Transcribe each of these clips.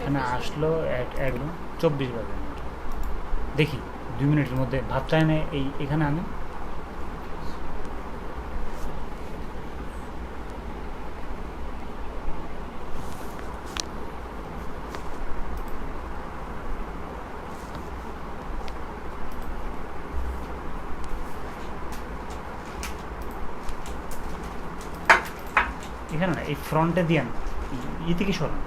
এখানে আসলো 1:24 বাজে। দেখি 2 মিনিটের মধ্যে ভাতটা এনে এখানে আনে। এখানে না, এই ফ্রন্টে দিয়ে আন, থেকে সরান।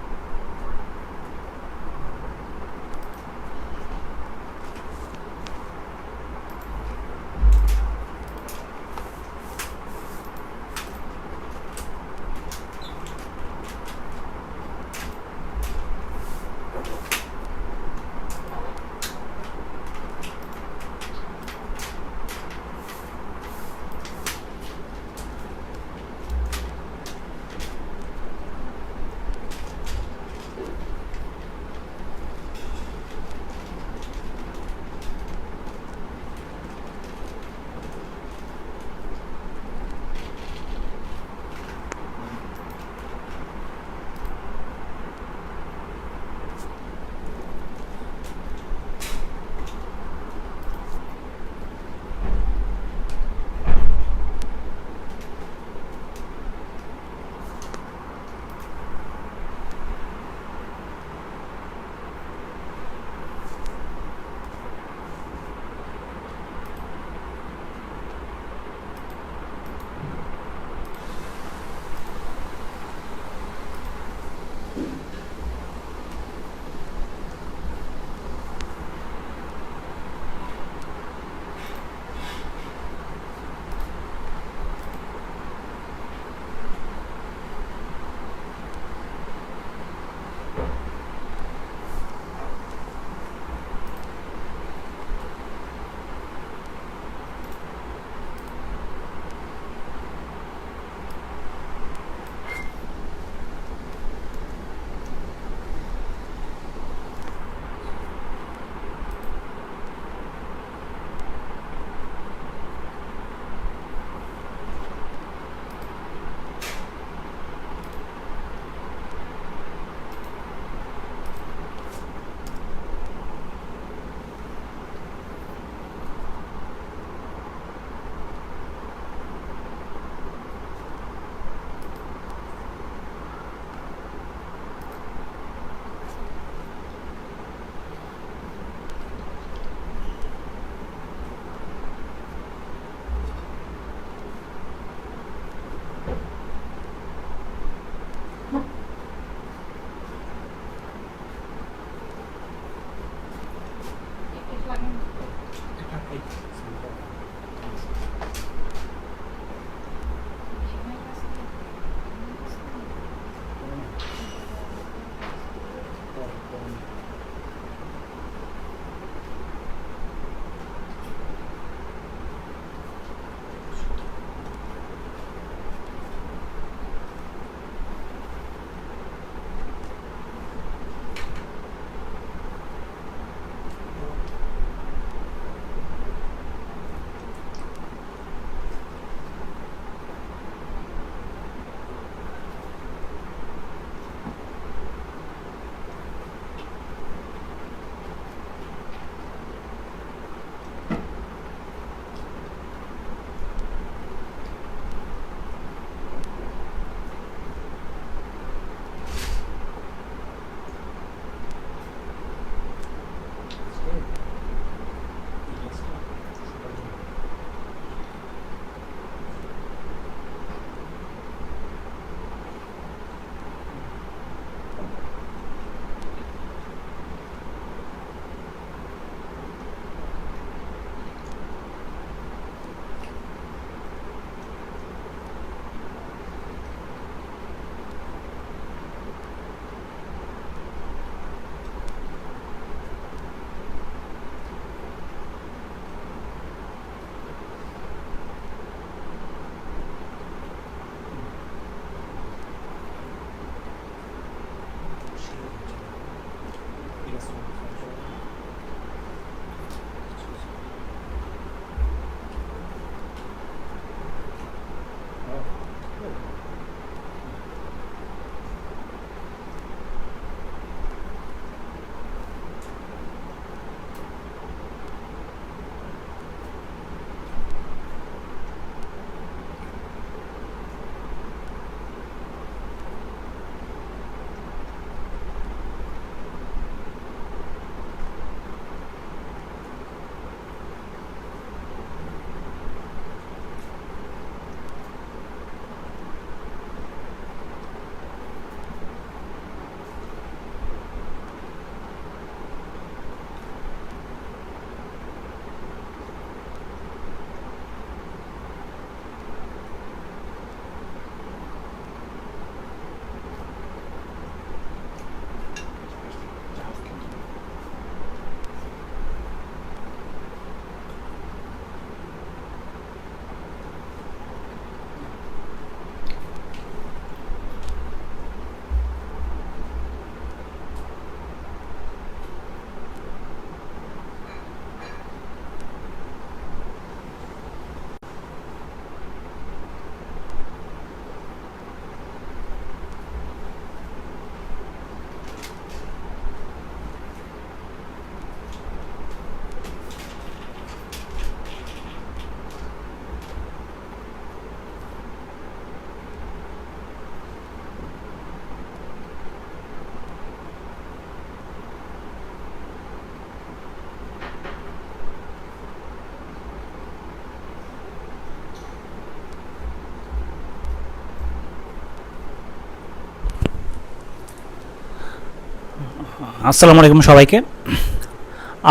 আসসালামু আলাইকুম সবাইকে।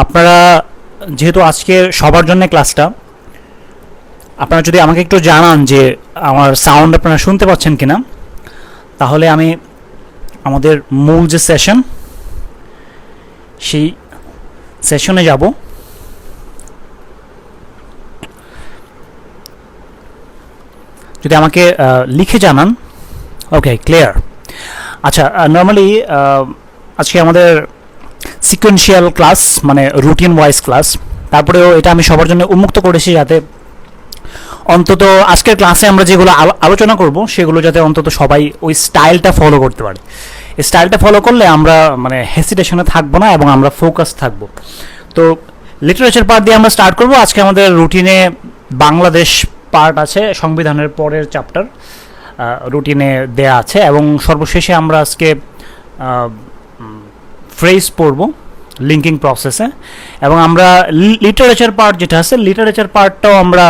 আপনারা যেহেতু আজকে সবার জন্য ক্লাসটা, আপনারা যদি আমাকে একটু জানান যে আমার সাউন্ড আপনারা শুনতে পাচ্ছেন কিনা, তাহলে আমি আমাদের মূল যে সেশন সেই সেশনে যাব। যদি আমাকে লিখে জানান। ওকে, ক্লিয়ার। আচ্ছা, নর্মালি আজকে আমাদের সিকোয়েন্সিয়াল ক্লাস, মানে রুটিন ওয়াইজ ক্লাস। তারপরেও এটা আমি সবার জন্য উন্মুক্ত করেছি যাতে অন্তত আজকের ক্লাসে আমরা যেগুলো আলোচনা করব সেগুলো যাতে অন্তত সবাই ওই স্টাইলটা ফলো করতে পারে। এই স্টাইলটা ফলো করলে আমরা মানে হেসিটেশনে থাকবো না এবং আমরা ফোকাস থাকবো। তো লিটারেচার পার্ট দিয়ে আমরা স্টার্ট করব। আজকে আমাদের রুটিনে বাংলাদেশ পার্ট আছে, সংবিধানের পরের চ্যাপ্টার রুটিনে দেয়া আছে, এবং সর্বশেষে আমরা আজকে ফ্রেজ পড়ব লিঙ্কিং প্রসেসে, এবং আমরা লিটারেচার পার্ট যেটা আছে লিটারেচার পার্টটাও আমরা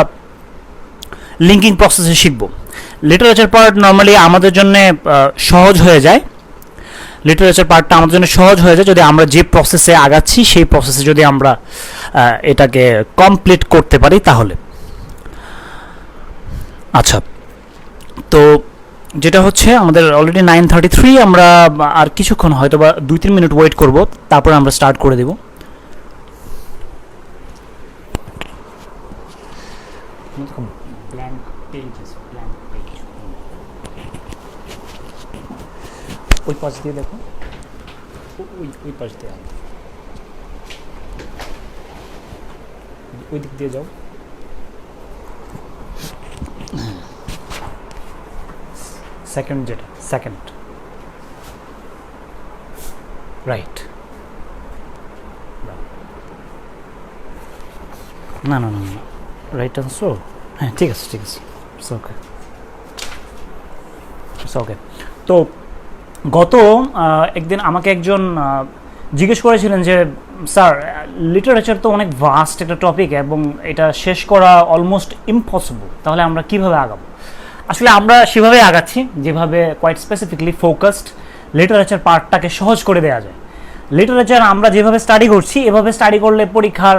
লিঙ্কিং প্রসেসে শিখব। লিটারেচার পার্ট নর্মালি আমাদের জন্য সহজ হয়ে যায়, লিটারেচার পার্টটা আমাদের জন্য সহজ হয়ে যায় যদি আমরা যে প্রসেসে আগাচ্ছি সেই প্রসেসে যদি আমরা এটাকে কমপ্লিট করতে পারি তাহলে। আচ্ছা, তো যেটা হচ্ছে আমাদের অলরেডি 9:33, আমরা আর কিছুক্ষণ হয়তো বা 2-3 মিনিট ওয়েট করব, তারপরে আমরা স্টার্ট করে দেব। ওই পাশ দিয়ে দেখো, ওই পাশ দিয়ে, ওই দিক দিয়ে যাও। সেকেন্ড, যেটা সেকেন্ড, রাইট। না না না না, রাইট আনসো। হ্যাঁ, ঠিক আছে ঠিক আছে, ওকে ওকে। তো গত একদিন আমাকে একজন জিজ্ঞেস করেছিলেন যে স্যার, লিটারেচার তো অনেক ভাস্ট একটা টপিক এবং এটা শেষ করা অলমোস্ট ইম্পসিবল, তাহলে আমরা কিভাবে আগাবো? আসলে আমরা সেভাবেই আগাচ্ছি যেভাবে কোয়াইট স্পেসিফিকলি ফোকাসড লিটারেচার পার্টটাকে সহজ করে দেওয়া যায়। লিটারেচার আমরা যেভাবে স্টাডি করছি এভাবে স্টাডি করলে পরীক্ষার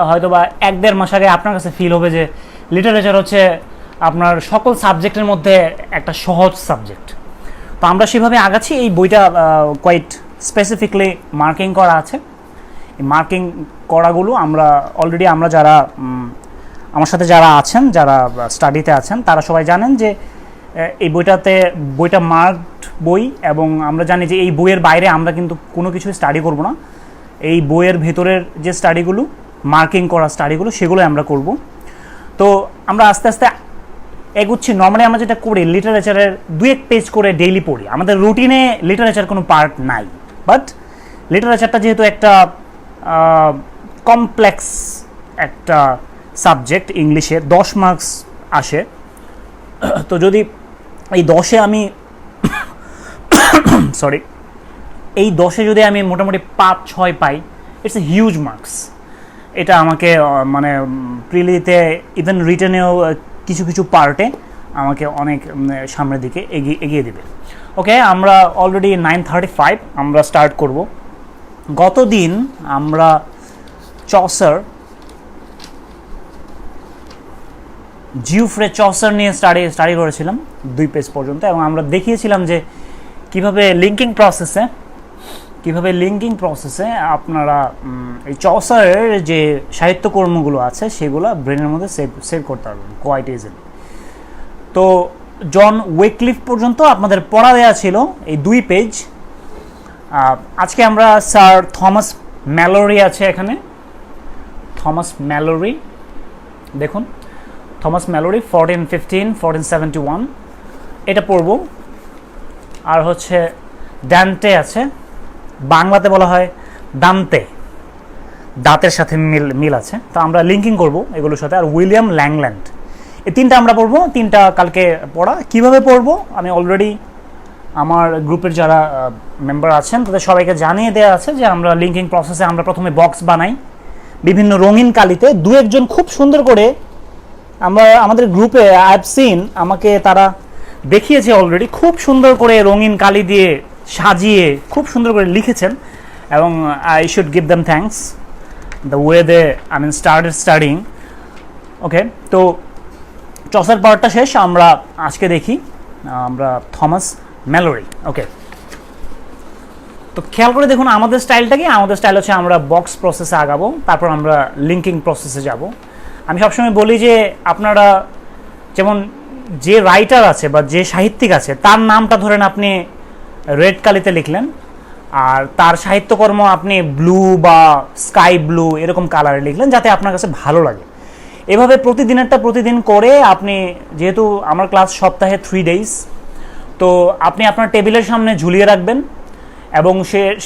হয়তো বা 1-1.5 মাস আগে আপনার কাছে ফিল হবে যে লিটারেচার হচ্ছে আপনার সকল সাবজেক্টের মধ্যে একটা সহজ সাবজেক্ট। তো আমরা সেভাবে আগাচ্ছি। এই বইটা কোয়াইট স্পেসিফিকলি মার্কিং করা আছে। এই মার্কিং করাগুলো আমরা অলরেডি, আমরা যারা আমার সাথে যারা আছেন, যারা স্টাডিতে আছেন, তারা সবাই জানেন যে এই বইটা মার্কড বই, এবং আমরা জানি যে এই বইয়ের বাইরে আমরা কিন্তু কোনো কিছু স্টাডি করব না। এই বইয়ের ভেতরের যে স্টাডিগুলো, মার্কিং করা স্টাডিগুলো, সেগুলোই আমরা করব। তো আমরা আস্তে আস্তে এগুচ্ছি। নর্মালি আমরা যেটা করি, লিটারেচারের 2-1 পেজ করে ডেইলি পড়ি। আমাদের রুটিনে লিটারেচার কোনো পার্ট নাই, বাট লিটারেচারটা যেহেতু একটা কমপ্লেক্স একটা সাবজেক্ট, ইংলিশে 10 মার্কস আসে। তো যদি এই 10-এ আমি সরি, এই 10-এ যদি আমি মোটামুটি 5-6 পাই, ইটস এ হিউজ মার্কস। এটা আমাকে মানে প্রিলিতে, ইভেন রিটেনেও কিছু কিছু পার্টে আমাকে অনেক সামনের দিকে এগিয়ে দেবে। ওকে, আমরা অলরেডি 9:35, আমরা স্টার্ট করব। গতদিন আমরা জিওফ্রে চসার নিয়ে স্টাডি করেছিলাম 2 পেজ পর্যন্ত, এবং আমরা দেখিয়েছিলাম যে কিভাবে লিঙ্কিং প্রসেসে আপনারা এই চসারের যে সাহিত্যকর্মগুলো আছে সেগুলো ব্রেনের মধ্যে সেভ করতে পারবেন কোয়াইট ইজিলি। তো জন উইকলিফ পর্যন্ত আপনাদের পড়া দেওয়া ছিল এই 2 পেজ। আজকে আমরা স্যার থমাস ম্যালোরি আছে এখানে, থমাস ম্যালোরি, দেখুন থমাস ম্যালোরি 1471 এটা পড়ব। আর হচ্ছে ডান্তে আছে, বাংলাতে বলা হয় দান্তে, দাঁতের সাথে মিল আছে। তো আমরা লিঙ্কিং করব এগুলোর সাথে। আর উইলিয়াম ল্যাংল্যান্ড, এই 3টা আমরা পড়ব। 3টা কালকে পড়া। কিভাবে পড়ব আমি অলরেডি আমার গ্রুপের যারা মেম্বার আছেন তাদের সবাইকে জানিয়ে দেওয়া আছে যে আমরা লিঙ্কিং প্রসেসে আমরা প্রথমে বক্স বানাই বিভিন্ন রঙিন কালিতে। 2-1 জন খুব সুন্দর করে, আমরা আমাদের গ্রুপে আই হ্যাভ সিন, আমাকে তারা দেখিয়েছে অলরেডি, খুব সুন্দর করে রঙিন কালি দিয়ে সাজিয়ে খুব সুন্দর করে লিখেছেন, এবং I should give them thanks the way they started studying. Okay, তো চসার পার্টটা শেষ, আমরা আজকে দেখি আমরা থমাস ম্যালোরি। ওকে, তো খেয়াল করে দেখুন আমাদের স্টাইলটা কি। আমাদের স্টাইল হচ্ছে আমরা বক্স প্রসেসে আগাবো, তারপর আমরা লিঙ্কিং প্রসেসে যাব। আমি সবসময় বলি যে আপনারা যেমন যে রাইটার আছে বা যে সাহিত্যিক আছে তার নামটা ধরেন আপনি রেড কালিতে লিখলেন, আর তার সাহিত্যকর্ম আপনি ব্লু বা স্কাই ব্লু এরকম কালারে লিখলেন, যাতে আপনার কাছে ভালো লাগে। এভাবে প্রতিদিনেরটা প্রতিদিন করে আপনি, যেহেতু আমার ক্লাস সপ্তাহে 3 days, তো আপনি আপনার টেবিলের সামনে ঝুলিয়ে রাখবেন এবং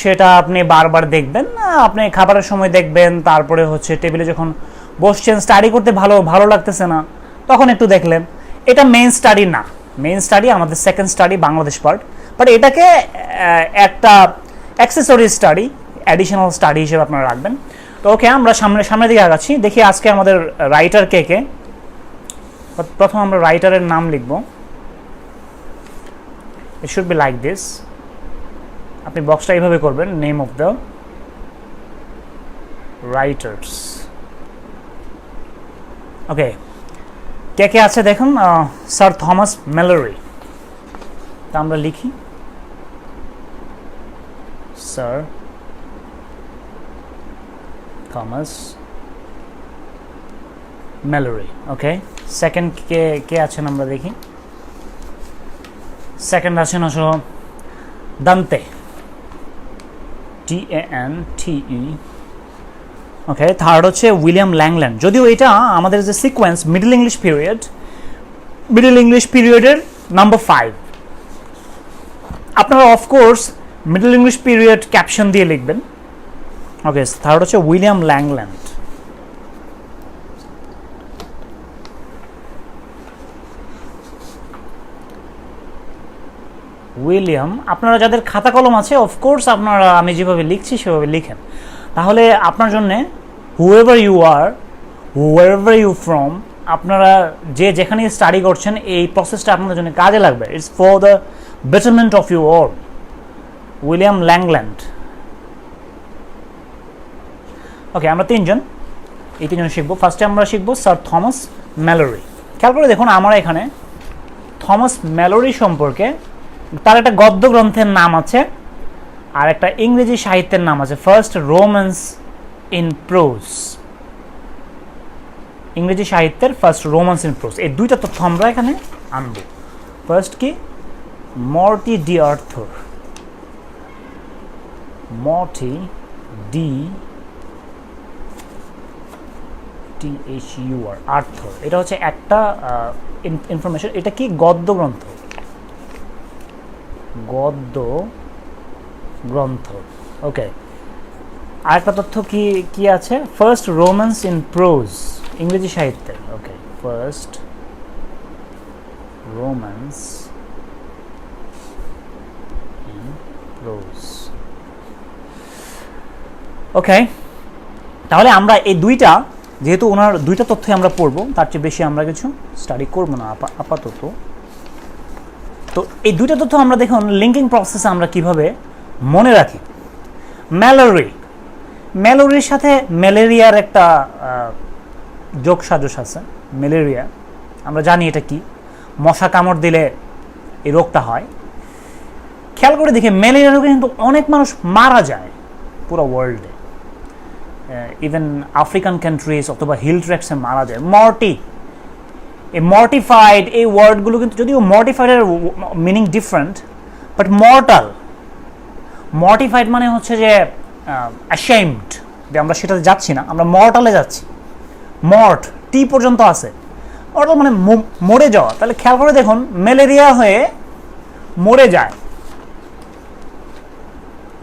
সেটা আপনি বারবার দেখবেন। আপনি খাবারের সময় দেখবেন, তারপরে হচ্ছে টেবিলে যখন বসছেন, স্টাডি করতে ভালো লাগতেছে না তখন একটু দেখলেন। এটা মেইন স্টাডি না, মেইন স্টাডি আমাদের second study Bangladesh part, but এটাকে একটা অ্যাক্সেসরি স্টাডি, অ্যাডিশনাল স্টাডি হিসেবে আপনারা রাখবেন। তো ওকে, আমরা সামনের দিকে আগাচ্ছি। দেখি আজকে আমাদের রাইটার কে কে। প্রথম আমরা রাইটারের নাম লিখব। It should be like this. আপনি বক্সটা এইভাবে করবেন, নেম অফ দ্য রাইটার্স। ওকে, কে কে আছে দেখুন। Sir Thomas Mallory. তা আমরা লিখি স্যার থমাস ম্যালোরি। ওকে, সেকেন্ড কে আছেন আমরা দেখি। সেকেন্ড আছেন আসলে দান্তে, DANTE। ওকে, থার্ড হচ্ছে উইলিয়াম ল্যাংল্যান্ড। যদিও এটা আমাদের যে সিকোয়েন্স মিডল ইংলিশ পিরিয়ডের নাম্বার 5, আপনারা of course middle English period caption দিয়ে লিখবেন। ওকে, থার্ড হচ্ছে উইলিয়াম ল্যাংল্যান্ড। উইলিয়াম, আপনারা যাদের খাতা কলম আছে অফকোর্স আপনারা আমি যেভাবে লিখছি সেভাবে লিখেন, তাহলে আপনার জন্যে হুএভার ইউ ফ্রম, আপনারা যেখানে স্টাডি করছেন এই প্রসেসটা আপনাদের জন্য কাজে লাগবে। It's for the betterment of you all. William Langland. Okay, আমরা এই তিনজন শিখবো। ফার্স্টে আমরা শিখবো স্যার থমাস ম্যালোরি। খেয়াল করে দেখুন আমরা এখানে থমাস ম্যালোরি সম্পর্কে তার একটা গদ্য গ্রন্থের নাম আছে আর একটা ইংরেজি সাহিত্যের নাম আছে, ফার্স্ট রোম্যান্স ইন প্রোজ। ইংরেজি সাহিত্যের ফার্স্ট রোম্যান্স ইন প্রোজ, এই দুইটা তথ্য আমরা এখানে আনব। ফার্স্ট কি, Morte d Arthur. Morte d THUR, Arthur. এটা হচ্ছে একটা ইনফরমেশন। এটা কি, গদ্য গ্রন্থ। ওকে, আরেকটা তথ্য কি আছে, ফার্স্ট রোম্যান্স ইন প্রোজ, ইংরেজি সাহিত্যের। ওকে, ফার্স্ট রোম্যান্স ইন প্রোজ। ওকে, তাহলে আমরা এই দুইটা, যেহেতু ওনার দুইটা তথ্যই আমরা পড়বো, তার চেয়ে বেশি আমরা কিছু স্টাডি করবো না আপাতত। তো এই দুইটা তথ্য আমরা দেখুন লিঙ্কিং প্রসেসে আমরা কিভাবে মনে রাখি। ম্যালোরির সাথে ম্যালেরিয়ার একটা যোগ সাজস আছে। ম্যালেরিয়া আমরা জানি এটা কি, মশা কামড় দিলে এই রোগটা হয়। খেয়াল করে দেখি ম্যালেরিয়া রোগে কিন্তু অনেক মানুষ মারা যায় পুরো ওয়ার্ল্ডে, ইভেন আফ্রিকান কান্ট্রিজ অথবা হিল ট্র্যাক্সে মারা যায়। এই মর্টিফাইড, এই ওয়ার্ডগুলো কিন্তু, যদিও মর্টিফাইডের মিনিং ডিফারেন্ট, বাট মর্টিফাইড মানে হচ্ছে যে অ্যাশেমড, যে আমরা সেটাতে যাচ্ছি না, আমরা মর্টালে যাচ্ছি। মর্ট, টি পর্যন্ত আছে, মর্টাল মানে মরে যাওয়া। তাহলে খেয়াল করে দেখুন ম্যালেরিয়া হয়ে মরে যায়।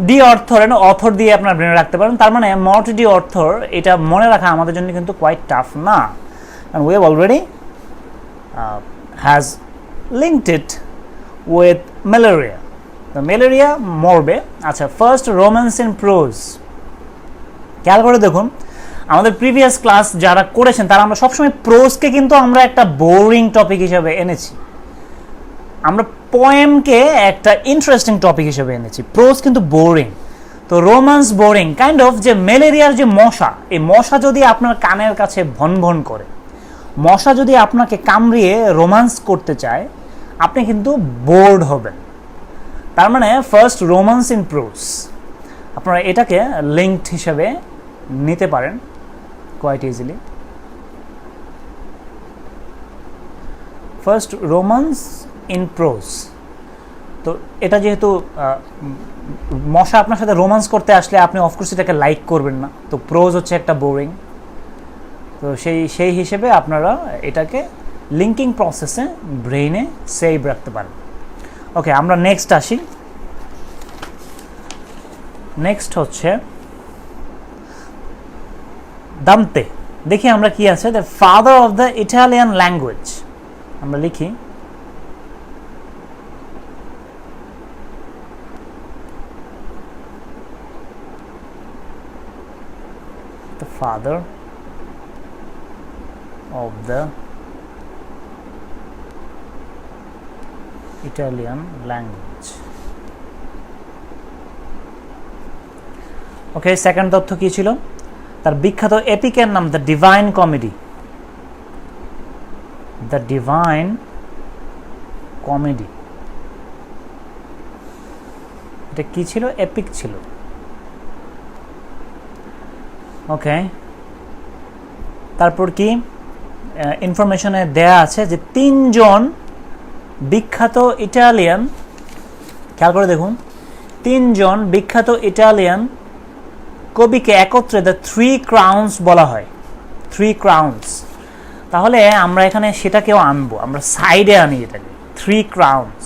ডি অর্থর, অথর দিয়ে আপনার ব্রেনে রাখতে পারেন। তার মানে মর্টি ডি অর্থর, এটা মনে রাখা আমাদের জন্য কিন্তু কোয়াইট টাফ না, and we have already has linked it with malaria. The malaria মরবে। আচ্ছা, ফার্স্ট রোম্যান্স ইন প্রোজ। খেয়াল করে দেখুন আমাদের প্রিভিয়াস ক্লাস যারা করেছেন তারা আমরা সবসময় প্রোজকে কিন্তু আমরা একটা বোরিং টপিক হিসাবে এনেছি। আমরা পোয়েমকে একটা ইন্টারেস্টিং টপিক হিসেবে এনেছি। প্রোজ কিন্তু বোরিং, তো রোমান্স বোরিং কাইন্ড অফ। যে ম্যালেরিয়ার যে মশা, এই মশা যদি আপনার কানের কাছে ভন ভন করে, মশা যদি আপনাকে কামড়িয়ে রোমান্স করতে চায়, আপনি কিন্তু বোর্ড হবেন। তার মানে ফার্স্ট রোমান্স ইন প্রোজ, আপনারা এটাকে লিঙ্কড হিসেবে নিতে পারেন quite easily. First romance in prose, তো এটা যেহেতু মশা আপনার সাথে রোমান্স করতে আসলে আপনি অফকোর্স এটাকে লাইক করবেন না, তো প্রোজ হচ্ছে একটা বোরিং। তো সেই হিসেবে আপনারা এটাকে লিঙ্কিং প্রসেসে ব্রেইনে সেভ রাখতে পারেন। ওকে, আমরা নেক্সট আসি। নেক্সট হচ্ছে দান্তে। দেখি আমরা কি আছে, the father of the Italian language. আমরা লিখি the father of the Italian language. Okay, second তথ্য কি ছিল? তার বিখ্যাত এপিকের নাম the divine comedy. The divine comedy, এটা কি ছিল? এপিক ছিল। ওকে, তারপর কি ইনফরমেশনে দেয়া আছে যে তিনজন বিখ্যাত ইটালিয়ান, খেয়াল করে দেখুন, তিনজন বিখ্যাত ইটালিয়ান কবিকে একত্রে দ্য থ্রি ক্রাউন্স বলা হয়। থ্রি ক্রাউন্স, তাহলে আমরা এখানে সেটাকেও আনবো, আমরা সাইডে আনি এটাকে। Three crowns,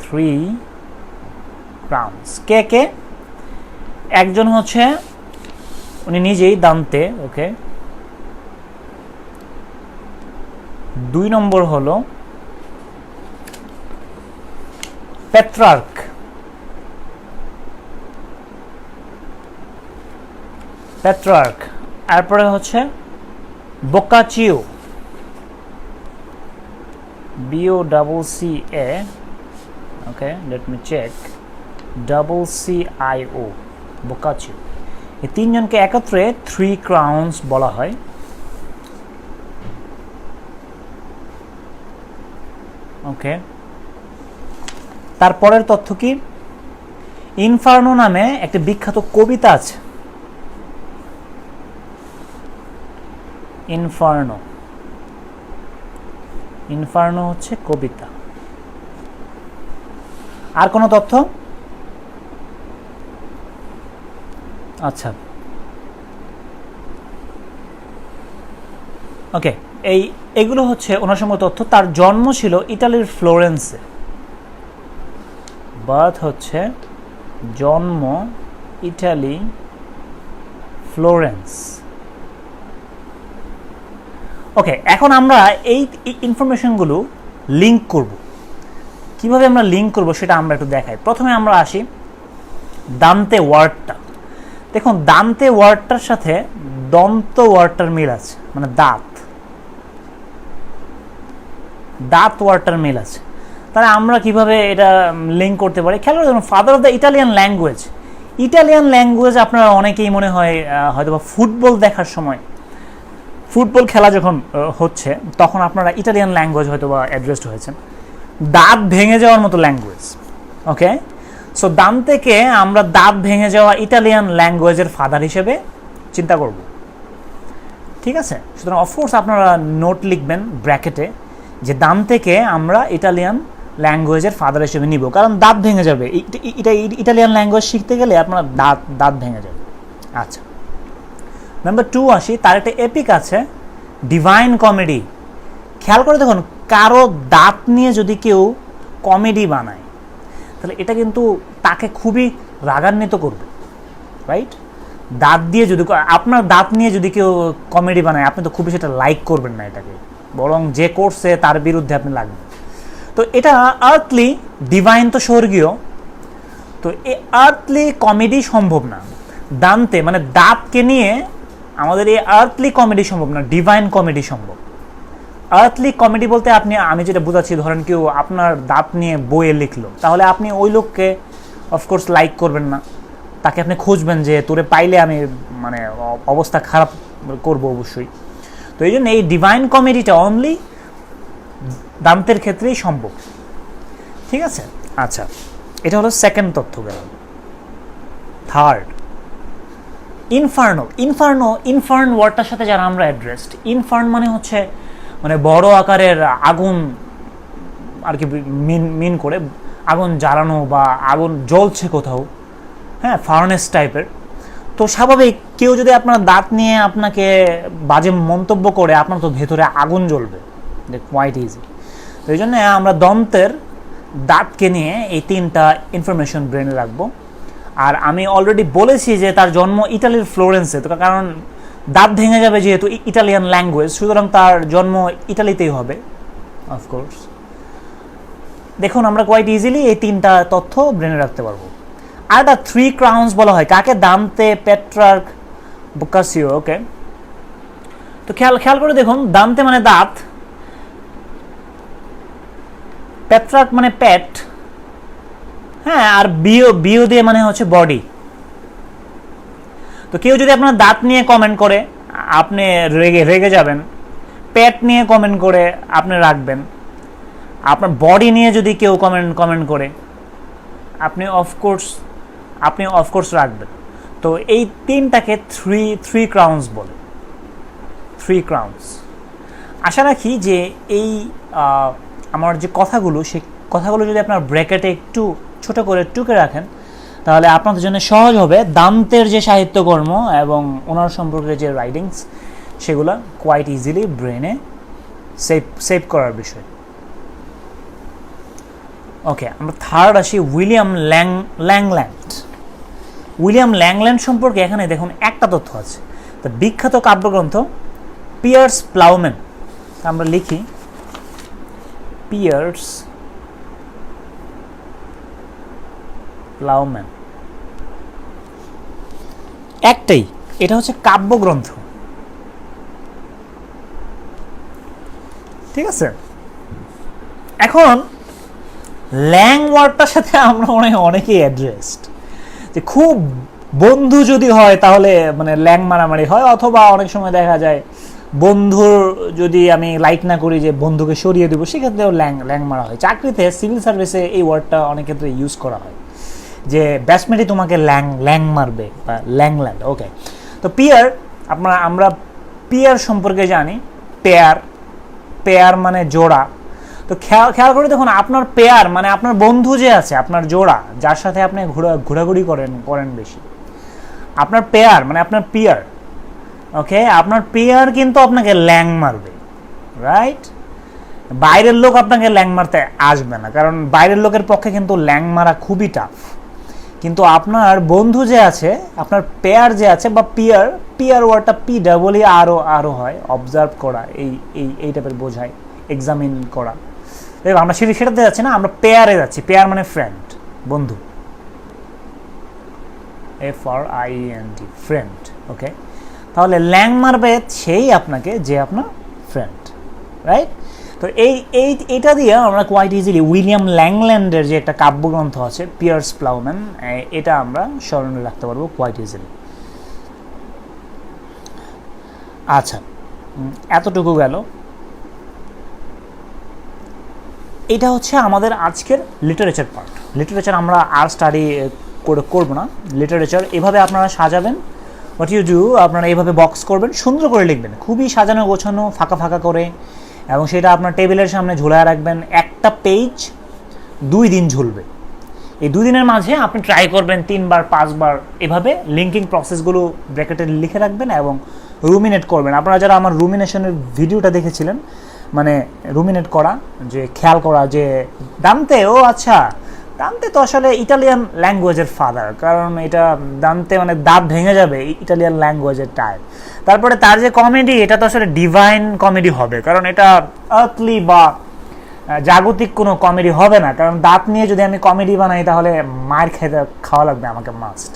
three crowns. কে কে? একজন হচ্ছে উনি নিজেই দান্তে। ওকে, দুই নম্বর হলো পেট্রার্ক। পেট্রার্ক, তারপরে হচ্ছে বোকাচিও, BOCCA। ওকে, লেট মি চেক, CCIO, বোকাচিও। এই তিনজনকে একত্রে থ্রি ক্রাউন্স বলা হয়। ওকে, তারপরের তথ্য কি? ইনফার্নো নামে একটা বিখ্যাত কবিতা আছে। ইনফার্নো, ইনফার্নো হচ্ছে কবিতা। আর কোনো তথ্য? আচ্ছা, ওকে, এগুলো হচ্ছে ওনার সময় তথ্য। তার জন্ম ছিল ইটালির ফ্লোরেন্সে। বার্থ হচ্ছে, জন্ম ইটালি, ফ্লোরেন্স। ওকে, এখন আমরা এই ইনফরমেশনগুলো লিঙ্ক করব। কিভাবে আমরা লিঙ্ক করব সেটা আমরা একটু দেখাই। প্রথমে আমরা আসি দান্তে ওয়ার্ডটা। দেখুন, দান্তে ওয়ার্ডটার সাথে দন্ত ওয়ার্ডটার মিল আছে, মানে দাঁত, দাঁত ওয়ার্ডটার মিল আছে। তাহলে আমরা কিভাবে এটা লিঙ্ক করতে পারি? খেয়াল করে দেখুন, father of the Italian language. Italian language আপনারা অনেকেই মনে হয় হয়তো বা ফুটবল দেখার সময়, ফুটবল খেলা যখন হচ্ছে তখন আপনারা ইটালিয়ান ল্যাঙ্গুয়েজ হয়তো বা অ্যাড্রেসড হয়েছেন। দাঁত ভেঙে যাওয়ার মতো ল্যাঙ্গুয়েজ। ওকে, সো দান্তেকে আমরা দাঁত ভেঙে যাওয়া ইটালিয়ান ল্যাঙ্গুয়েজের ফাদার হিসেবে চিন্তা করব। ঠিক আছে, সুতরাং অফকোর্স আপনারা নোট লিখবেন ব্র্যাকেটে যে দান্তেকে আমরা ইটালিয়ান ল্যাঙ্গুয়েজের ফাদার হিসেবে নিব, কারণ দাঁত ভেঙে যাবে। ইটালিয়ান ল্যাঙ্গুয়েজ শিখতে গেলে আপনার দাঁত ভেঙে যাবে। আচ্ছা, নাম্বার 2 আসি। তার একটা এপিক আছে, ডিভাইন কমেডি। খেয়াল করে দেখুন, কারো দাঁত নিয়ে যদি কেউ কমেডি বানায় তাহলে এটা কিন্তু তাকে খুবই রাগান্বিত করবে, রাইট? দাঁত দিয়ে যদি, আপনার দাঁত নিয়ে যদি কেউ কমেডি বানায় আপনি তো খুবই সেটা লাইক করবেন না এটাকে, বরং যে করছে তার বিরুদ্ধে আপনি লাগবেন। তো এটা আর্থলি, ডিভাইন তো স্বর্গীয়, তো এই আর্থলি কমেডি সম্ভব না। দান্তে মানে দাঁতকে নিয়ে আমাদের এই আর্থলি কমেডি সম্ভব না, ডিভাইন কমেডি সম্ভব। আর্থলি কমেডি বলতে আমি যেটা বোঝাচ্ছি, ধরেন কেউ আপনার দাঁত নিয়ে বইয়ে লিখলো, তাহলে আপনি ওই লোককে অফকোর্স লাইক করবেন না, তাকে আপনি খুঁজবেন যে তোরে পাইলে আমি মানে অবস্থা খারাপ করব অবশ্যই। তো এই জন্য এই ডিভাইন কমেডিটা অনলি দান্তের ক্ষেত্রেই সম্ভব, ঠিক আছে। আচ্ছা, এটা হলো সেকেন্ড তথ্য গেল। থার্ড, ইনফার্ন ওয়ার্ডটার সাথে যারা আমরা অ্যাড্রেসড, ইনফার্ন মানে হচ্ছে মানে বড় আকারের আগুন আর কি মিন করে, আগুন জ্বালানো বা আগুন জ্বলছে কোথাও, হ্যাঁ, ফার্নেস টাইপের। তো স্বাভাবিক কেউ যদি আপনার দাঁত নিয়ে আপনাকে বাজে মন্তব্য করে, আপনার তো ভেতরে আগুন জ্বলবে, কোয়াইট ইজি। তো এই জন্য আমরা দন্তের দাঁতকে নিয়ে এই 3টা ইনফরমেশন ব্রেনে রাখবো। আর আমি অলরেডি বলেছি যে তার জন্ম ইটালির ফ্লোরেন্সে, তো কারণ দাঁত ভেঙে যাবে যেহেতু ইটালিয়ান ল্যাঙ্গুয়েজ, সুতরাং তার জন্ম ইটালিতেই হবে অফকোর্স। দেখুন আমরা কোয়াইট ইজিলি এই 3টা তথ্য ব্রেনে রাখতে পারবো। আর একটা 3 ক্রাউন্স বলা হয় কাকে? দান্তে, পেট্রার্ক, বোকাসিও। ওকে, তো খেয়াল করে দেখুন, দান্তে মানে দাঁত, পেট্রার্ক মানে পেট, হ্যাঁ, আর বিও দিয়ে মানে হচ্ছে বডি। তো কেউ যদি আপনার দাঁত নিয়ে কমেন্ট করে আপনি রেগে যাবেন, পেট নিয়ে কমেন্ট করে আপনি রাখবেন, আপনার বডি নিয়ে যদি কেউ কমেন্ট করে আপনি অফকোর্স রাখবেন। তো এই 3টাকে থ্রি ক্রাউন্স বলে, 3 ক্রাউন্স। আশা রাখি যে এই আমার যে কথাগুলো, সেই কথাগুলো যদি আপনার ব্র্যাকেটে একটু ছোট করে টুকে রাখেন, তাহলে আপনাদের জন্য সহজ হবে দান্তের যে সাহিত্যকর্ম এবং ওনার সম্পর্কে যে রাইটিংস, সেগুলো কোয়াইট ইজিলি ব্রেনে সেভ করার বিষয়। ওকে, আমরা থার্ড আসি, উইলিয়াম ল্যাংল্যান্ড সম্পর্কে এখানে দেখুন একটা তথ্য আছে। তো বিখ্যাত কাব্যগ্রন্থ পিয়ার্স প্লাউম্যান, আমরা লিখি পিয়ার্স প্লাউম্যান, একটাই, এটা হচ্ছে কাব্যগ্রন্থ, ঠিক আছে। এখন ল্যাং ওয়ার্ডটার সাথে আমরা অনেকেই অ্যাড্রেসড, যে খুব বন্ধু যদি হয় তাহলে মানে ল্যাং মারামারি হয়, অথবা অনেক সময় দেখা যায় বন্ধুর যদি আমি লাইক না করি যে বন্ধুকে সরিয়ে দেবো, সেক্ষেত্রেও ল্যাং মারা হয়। চাকরিতে, সিভিল সার্ভিসে এই ওয়ার্ডটা অনেক ক্ষেত্রে ইউজ করা হয়, যে ব্যাটসম্যানই তোমাকে ল্যাং মারবে বা ল্যাংল্যান্ড। ওকে, তো আমরা পিয়ার সম্পর্কে জানি, পেয়ার মানে জোড়া। তো খেয়াল করে দেখুন, আপনার পেয়ার মানে আপনার বন্ধু যে আছে, আপনার জোড়া, যার সাথে আপনি ঘোরাঘুরি করেন বেশি, আপনার পেয়ার মানে আপনার পিয়ার। ওকে, আপনার পেয়ার কিন্তু আপনাকে ল্যাং মারবে, রাইট? বাইরের লোক আপনাকে ল্যাং মারতে আসবে না, কারণ বাইরের লোকের পক্ষে কিন্তু ল্যাং মারা খুবই টাফ। কিন্তু আপনার বন্ধু যে আছে, আপনার পেয়ার যে আছে বা পিয়ার ওয়ার্ডটা PEE আরও হয়, অবজার্ভ করা, এই টাইপের বোঝায়, এক্সামিন করা। আমরা সেটাতে যাচ্ছি না, আমরা পেয়ারে যাচ্ছি। পেয়ার মানে ফ্রেন্ড, বন্ধু, FRIEND, ফ্রেন্ড। ওকে, তাহলে ল্যাং মারবে সেই আপনাকে যে আপনার ফ্রেন্ড, রাইট? তো এইটা দিয়ে আমরা কোয়াইট ইজিলি উইলিয়াম ল্যাংল্যান্ডের যে একটা কাব্যগ্রন্থ আছে পিয়ার্স প্লাউম্যান, এটা আমরা স্মরণে রাখতে পারবো কোয়াইট ইজিলি। আচ্ছা, এতটুকু গেল। এটা হচ্ছে আমাদের আজকের লিটারেচার পার্ট। লিটারেচার আমরা আর স্টাডি করবো না। লিটারেচার এভাবে আপনারা সাজাবেন, হোয়াট ইউ ডু, আপনারা এইভাবে বক্স করবেন, সুন্দর করে লিখবেন, খুবই সাজানো গোছানো, ফাঁকা করে, এবং সেটা আপনার টেবিলের সামনে ঝুলায় রাখবেন। একটা পেজ 2 দিন ঝুলবে। এই 2 দিনের মাঝে আপনি ট্রাই করবেন 3বার 5বার এভাবে লিঙ্কিং প্রসেসগুলো ব্র্যাকেটে লিখে রাখবেন এবং রুমিনেট করবেন। আপনারা যারা আমার রুমিনেশনের ভিডিওটা দেখেছিলেন, মানে রুমিনেট করা, যে খেয়াল করা যে দান্তে, আচ্ছা দান্তে তো আসলে ইটালিয়ান ল্যাঙ্গুয়েজের ফাদার, কারণ এটা দান্তে মানে দাঁত ভেঙে যাবে, ইটালিয়ান ল্যাঙ্গুয়েজের টাইপ। তারপরে তার যে কমেডি, এটা তো আসলে ডিভাইন কমেডি হবে, কারণ এটা আর্থলি বা জাগতিক কোনো কমেডি হবে না, কারণ দাঁত নিয়ে যদি আমি কমেডি বানাই তাহলে মার খাওয়া লাগবে আমাকে, মাস্ট।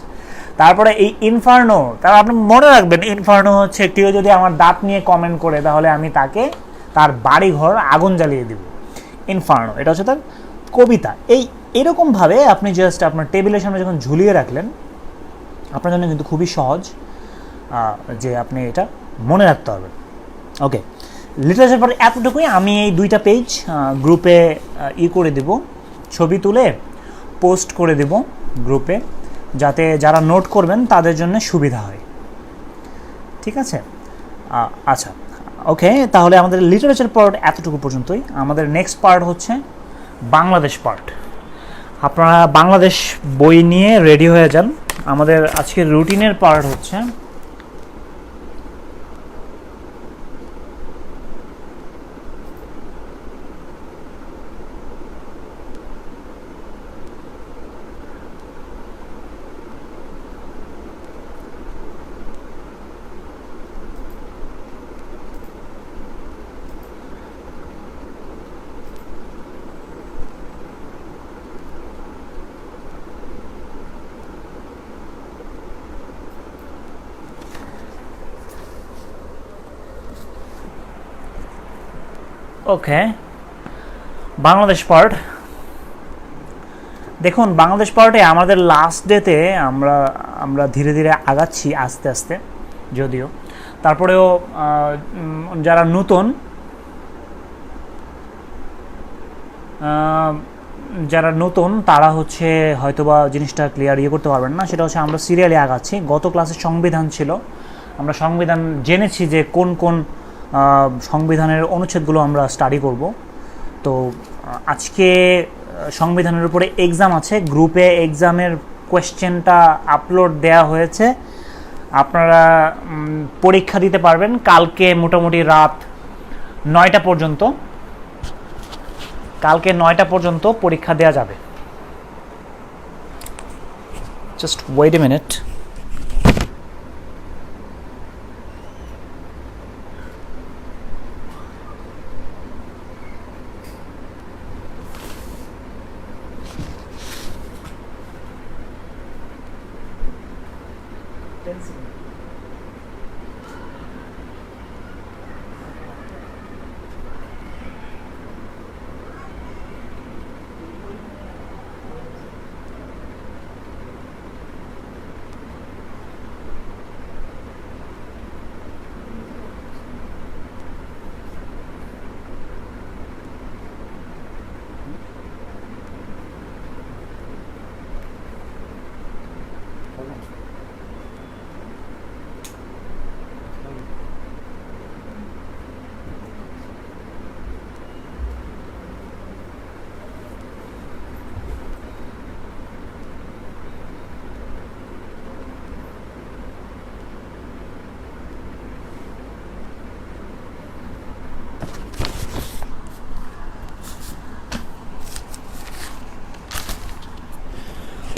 তারপরে এই ইনফার্নো, তার আপনি মনে রাখবেন, ইনফার্নো হচ্ছে কেউ যদি আমার দাঁত নিয়ে কমেন্ট করে তাহলে আমি তাকে তার বাড়িঘর আগুন জ্বালিয়ে দিব, ইনফার্নো, এটা হচ্ছে তার কবিতা। এরকমভাবে আপনি জাস্ট আপনার টেবিলের সামনে যখন ঝুলিয়ে রাখলেন, আপনার জন্য কিন্তু খুবই সহজ যে আপনি এটা মনে রাখতে পারবেন। ওকে, লিটারেচার পর এতটুকুই। আমি এই 2টা পেজ গ্রুপে করে দেব, ছবি তুলে পোস্ট করে দেব গ্রুপে, যাতে যারা নোট করবেন তাদের জন্য সুবিধা হয়। ঠিক আছে? আচ্ছা, ওকে, তাহলে আমাদের লিটারেচার পার্ট এতটুকু পর্যন্তই। আমাদের নেক্সট পার্ট হচ্ছে বাংলাদেশ পার্ট। আপনারা বাংলাদেশ বই নিয়ে রেডি হয়ে যান। আমাদের আজকের রুটিনের পার্ট হচ্ছে ওকে বাংলাদেশ পার্ট। দেখুন, বাংলাদেশ পার্টে আমাদের লাস্ট ডেতে আমরা ধীরে ধীরে আগাচ্ছি আস্তে আস্তে, যদিও তারপরেও যারা নতুন তারা হচ্ছে হয়তোবা জিনিসটা ক্লিয়ার করতে পারবেন না। সেটা হচ্ছে আমরা সিরিয়ালি আগাচ্ছি। গত ক্লাসে সংবিধান ছিল, আমরা সংবিধান জেনেছি যে কোন কোন সংবিধানের অনুচ্ছেদগুলো আমরা স্টাডি করব। তো আজকে সংবিধানের উপরে এক্সাম আছে, গ্রুপে এক্সামের কোয়েশ্চেনটা আপলোড দেয়া হয়েছে, আপনারা পরীক্ষা দিতে পারবেন কালকে মোটামুটি রাত 9টা পর্যন্ত। কালকে 9টা পর্যন্ত পরীক্ষা দেওয়া যাবে। Just wait a minute.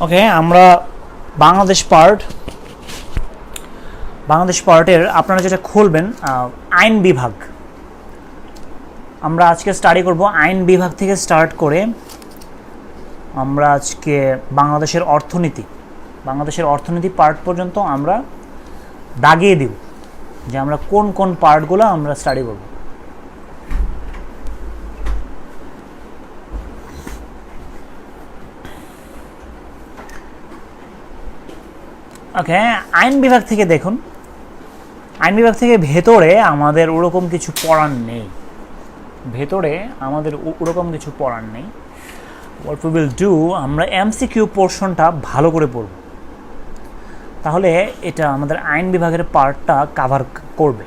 Okay, আমরা বাংলাদেশ পার্টের আপনারা যেটা খুলবেন আইন বিভাগ, আমরা আজকে স্টাডি করব আইন বিভাগ থেকে স্টার্ট করে আমরা আজকে বাংলাদেশের অর্থনীতি পার্ট পর্যন্ত আমরা দাগিয়ে দিব যে আমরা কোন কোন পার্টগুলো আমরা স্টাডি করব। ওকে, আইন বিভাগ থেকে দেখুন, আইন বিভাগ থেকে ভেতরে আমাদের ওরকম কিছু পড়ার নেই। হোয়াট উই উইল ডু, আমরা এমসিকিউ পোর্শনটা ভালো করে পড়ব, তাহলে এটা আমাদের আইন বিভাগের পার্টটা কাভার করবে।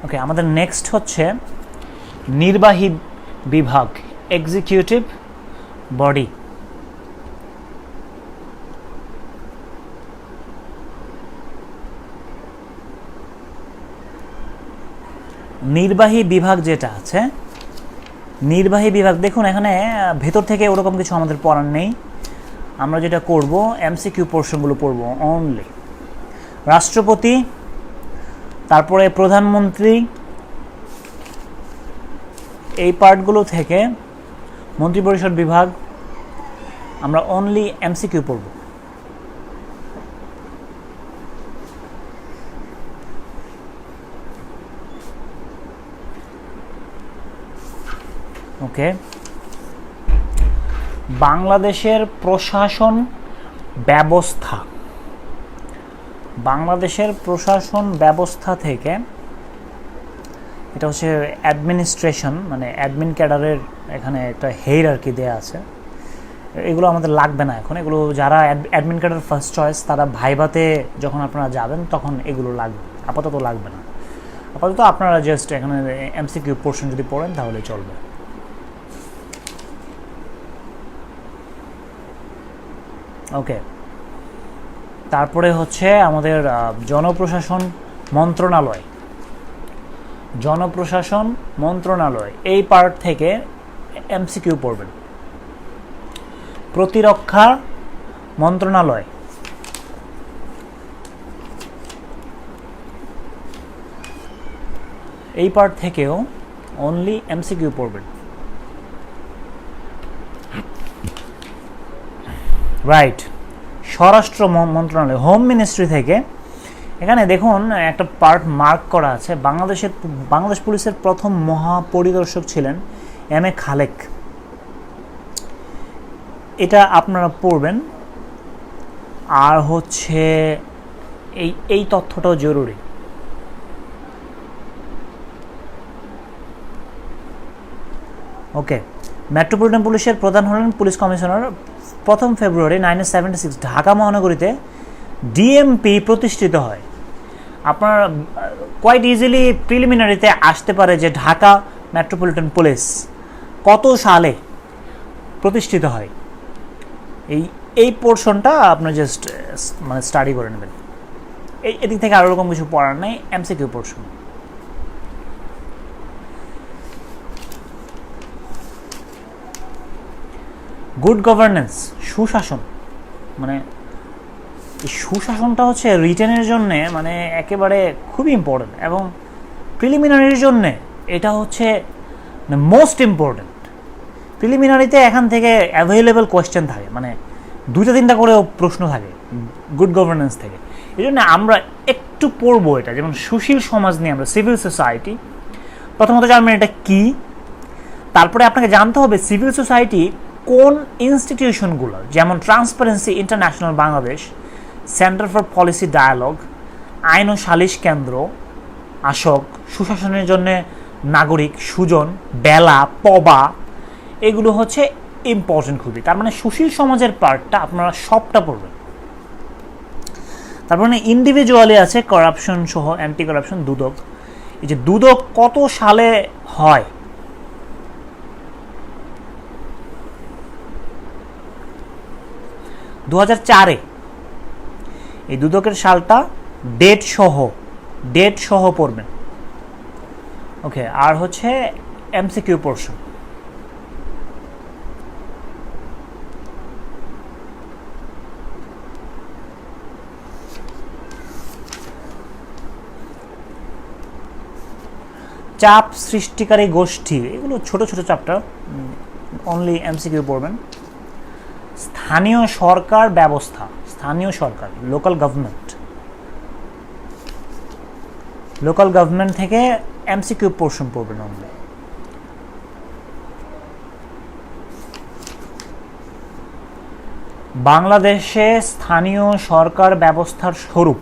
ওকে, আমাদের নেক্সট হচ্ছে নির্বাহী বিভাগ, এক্সিকিউটিভ বডি। নির্বাহী বিভাগ যেটা আছে, নির্বাহী বিভাগ দেখুন এখানে ভেতর থেকে ওরকম কিছু আমাদের পড়ার নেই। আমরা যেটা করব এমসিকিউ পোর্শনগুলো পড়ব অনলি। রাষ্ট্রপতি, তারপরে প্রধানমন্ত্রী, এই পার্টগুলো থেকে মন্ত্রিপরিষদ বিভাগ আমরা অনলি এমসিকিউ পড়ব। ওকে, বাংলাদেশের প্রশাসন ব্যবস্থা, বাংলাদেশের প্রশাসন ব্যবস্থা থেকে এটা হচ্ছে অ্যাডমিনিস্ট্রেশন, মানে অ্যাডমিন ক্যাডারের এখানে একটা হেইরার্কি দেয়া আছে। এগুলো আমাদের লাগবে না এখন, এগুলো যারা অ্যাডমিন ক্যাডার ফার্স্ট চয়েস তারা ভাইভাতে যখন আপনারা যাবেন তখন এগুলো লাগবে, আপাতত লাগবে না। আপাতত আপনারা জাস্ট এখানে এমসিকিউ পোর্শন যদি পড়েন তাহলে চলবে। ওকে, তারপরে হচ্ছে আমাদের জনপ্রশাসন মন্ত্রণালয়, জনপ্রশাসন মন্ত্রণালয় এই পার্ট থেকে এমসিকিউ পড়বেন। প্রতিরক্ষা মন্ত্রণালয়, এই পার্ট থেকেও অনলি এমসিকিউ পড়বেন। রাইট, স্বরাষ্ট্র মন্ত্রণালয়, হোম মিনিস্ট্রি থেকে এখানে দেখুন একটা পার্ট মার্ক করা আছে, বাংলাদেশ পুলিশের প্রথম মহাপরিদর্শক ছিলেন এম এ খালেক। এটা আপনারা পড়বেন। আর হচ্ছে এই তথ্যটাও জরুরি। ওকে, মেট্রোপলিটন পুলিশের প্রধান হলেন পুলিশ কমিশনার। 1 ফেব্রুয়ারি 1976 ঢাকা মহানগরীতে ডিএমপি প্রতিষ্ঠিত হয়। আপনার কোয়াইট ইজিলি প্রিলিমিনারিতে আসতে পারে যে ঢাকা মেট্রোপলিটন পুলিশ কত সালে প্রতিষ্ঠিত হয়। এই পোর্শনটা আপনার জাস্ট মানে স্টাডি করে নেবেন। এদিক থেকে আরও রকম কিছু পড়ার নেই, এমসিকিউ পোর্শন। গুড গভর্নেন্স, সুশাসন, মানে এই সুশাসনটা হচ্ছে রিটেনের জন্যে মানে একেবারে খুবই ইম্পর্টেন্ট, এবং প্রিলিমিনারির জন্যে এটা হচ্ছে মোস্ট ইম্পর্টেন্ট। প্রিলিমিনারিতে এখান থেকে অ্যাভেলেবল কোয়েশ্চেন থাকে, মানে 2-3টা করেও প্রশ্ন থাকে গুড গভর্নেন্স থেকে। এই জন্য আমরা একটু পড়বো এটা, যেমন সুশীল সমাজ নিয়ে আমরা, সিভিল সোসাইটি প্রথমত জানবেন এটা কী। তারপরে আপনাকে জানতে হবে সিভিল সোসাইটি কোন ইনস্টিটিউশনগুলো, যেমন Transparency International Bangladesh, Centre for Policy Dialogue, Ain o সালিশ কেন্দ্র, আশক, সুশাসনের জন্য নাগরিক, সুজন, বেলা, পবা, এগুলো হচ্ছে ইম্পর্টেন্ট খুবই। তার মানে সুশীল সমাজের পার্টটা আপনারা সবটা পড়বেন। তারপরে ইন্ডিভিজুয়ালি আছে করাপশন সহ অ্যান্টি করাপশন, দুদক। এই যে দুদক কত সালে হয়, 2004-এ। এই দুদকের সালটা ডেট সহ পড়বেন। ওকে, আর হচ্ছে এমসিকিউ পোর্শন। চাপ সৃষ্টিকারী গোষ্ঠী, এগুলো ছোট ছোট চ্যাপ্টার, অনলি এমসিকিউ পড়বেন। স্থানীয় সরকার ব্যবস্থা, স্থানীয় সরকার, লোকাল গভর্নমেন্ট থেকে এমসিকিউ পোর্শন পড়বেন অনলি। বাংলাদেশে স্থানীয় সরকার ব্যবস্থার স্বরূপ,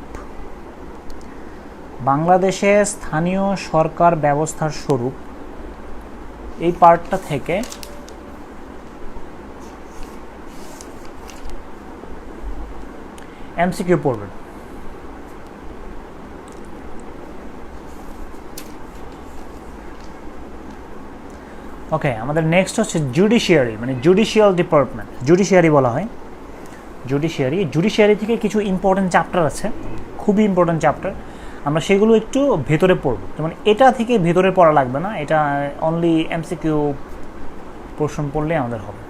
বাংলাদেশে স্থানীয় সরকার ব্যবস্থার স্বরূপ, এই পার্টটা থেকে এমসিকিউ পড়বেন। ওকে, আমাদের নেক্সট হচ্ছে জুডিশিয়ারি, মানে জুডিশিয়াল ডিপার্টমেন্ট, জুডিশিয়ারি বলা হয়। জুডিশিয়ারি থেকে কিছু ইম্পর্টেন্ট চ্যাপ্টার আছে, খুবই ইম্পর্টেন্ট চ্যাপ্টার, আমরা সেগুলো একটু ভেতরে পড়ব। যেমন এটা থেকে ভেতরে পড়া লাগবে না, এটা অনলি এমসিকিউ পোর্শন পড়লে আমাদের হবে।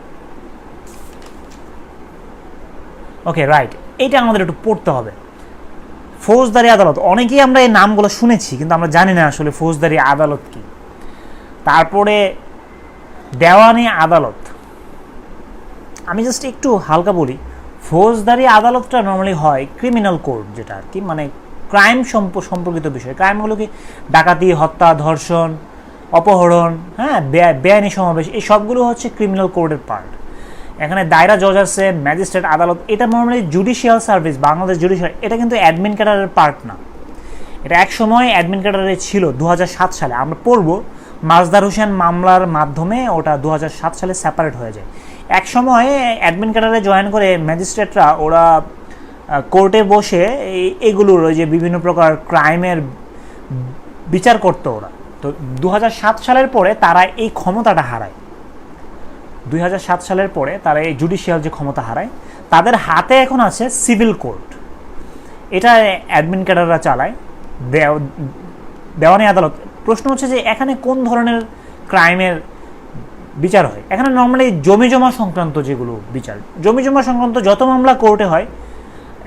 ওকে, রাইট, এইটা আমাদের একটু পড়তে হবে। ফৌজদারি আদালত, অনেকেই আমরা এই নামগুলো শুনেছি কিন্তু আমরা জানি না আসলে ফৌজদারি আদালত কি। তারপরে দেওয়ানি আদালত, আমি জাস্ট একটু হালকা বলি, ফৌজদারি আদালতটা নর্মালি হয় ক্রিমিনাল কোর্ট, যেটা আর কি মানে ক্রাইম সম্পর্কিত বিষয়। ক্রাইমগুলো কি ডাকাতি, হত্যা, ধর্ষণ, অপহরণ, হ্যাঁ, বেআইনি সমাবেশ, এই সবগুলো হচ্ছে ক্রিমিনাল কোর্টের পার্ট। এখানে দায়রা জজ আছে, ম্যাজিস্ট্রেট আদালত, এটা normally judicial service, Bangladesh judicial, এটা কিন্তু অ্যাডমিন ক্যাডারের পার্ট না। এটা এক সময় অ্যাডমিন ক্যাডারে ছিল 2007 সালে, আমরা পড়ব মাজদার হোসেন মামলার মাধ্যমে ওটা 2007 সালে সেপারেট হয়ে যায়। এক সময় অ্যাডমিন ক্যাডারে জয়েন করে ম্যাজিস্ট্রেটরা ওরা কোর্টে বসে এগুলোর ওই যে বিভিন্ন প্রকার ক্রাইমের বিচার করতো ওরা। তো 2007 সালের পরে তারা এই ক্ষমতাটা হারায়। 2007 সালের পরে তারা এই জুডিশিয়াল যে ক্ষমতা হারায়, তাদের হাতে এখন আছে সিভিল কোর্ট, এটা অ্যাডমিন ক্যাডাররা চালায়, দেওয়ানি আদালত। প্রশ্ন হচ্ছে যে এখানে কোন ধরনের ক্রাইমের বিচার হয়? এখানে নর্মালি জমি জমা সংক্রান্ত যেগুলো বিচার, জমি জমা সংক্রান্ত যত মামলা কোর্টে হয়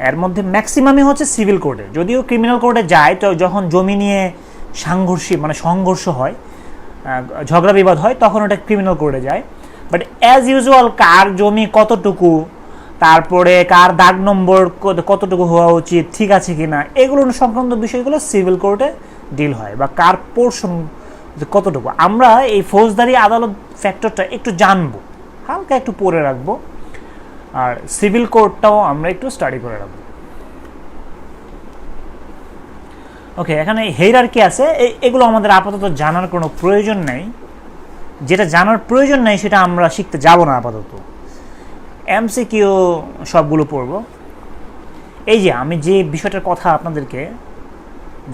এর মধ্যে ম্যাক্সিমামই হচ্ছে সিভিল কোর্টে। যদিও ক্রিমিনাল কোর্টে যায় তো যখন জমি নিয়ে সংঘর্ষ হয়, ঝগড়া বিবাদ হয়, তখন ওটা ক্রিমিনাল কোর্টে যায়। বাট অ্যাজ ইউজুয়াল কার জমি কতটুকু, তারপরে কার দাগ নম্বর কতটুকু হওয়া উচিত, ঠিক আছে কিনা, এগুলো সংক্রান্ত বিষয়গুলো সিভিল কোর্টে ডিল হয়, বা কার পোর্শন কতটুকু। আমরা এই ফৌজদারি আদালত ফ্যাক্টরটা একটু জানবো, হালকা একটু পড়ে রাখবো, আর সিভিল কোর্টটাও আমরা একটু স্টাডি করে রাখবো। ওকে, এখানে হেইরার্কি আছে, এগুলো আমাদের আপাতত জানার কোনো প্রয়োজন নেই। যেটা জানার প্রয়োজন নেই সেটা আমরা শিখতে যাব না আপাতত। এমসিকিউ সবগুলো পড়ব। এই যে আমি যে বিষয়টার কথা আপনাদেরকে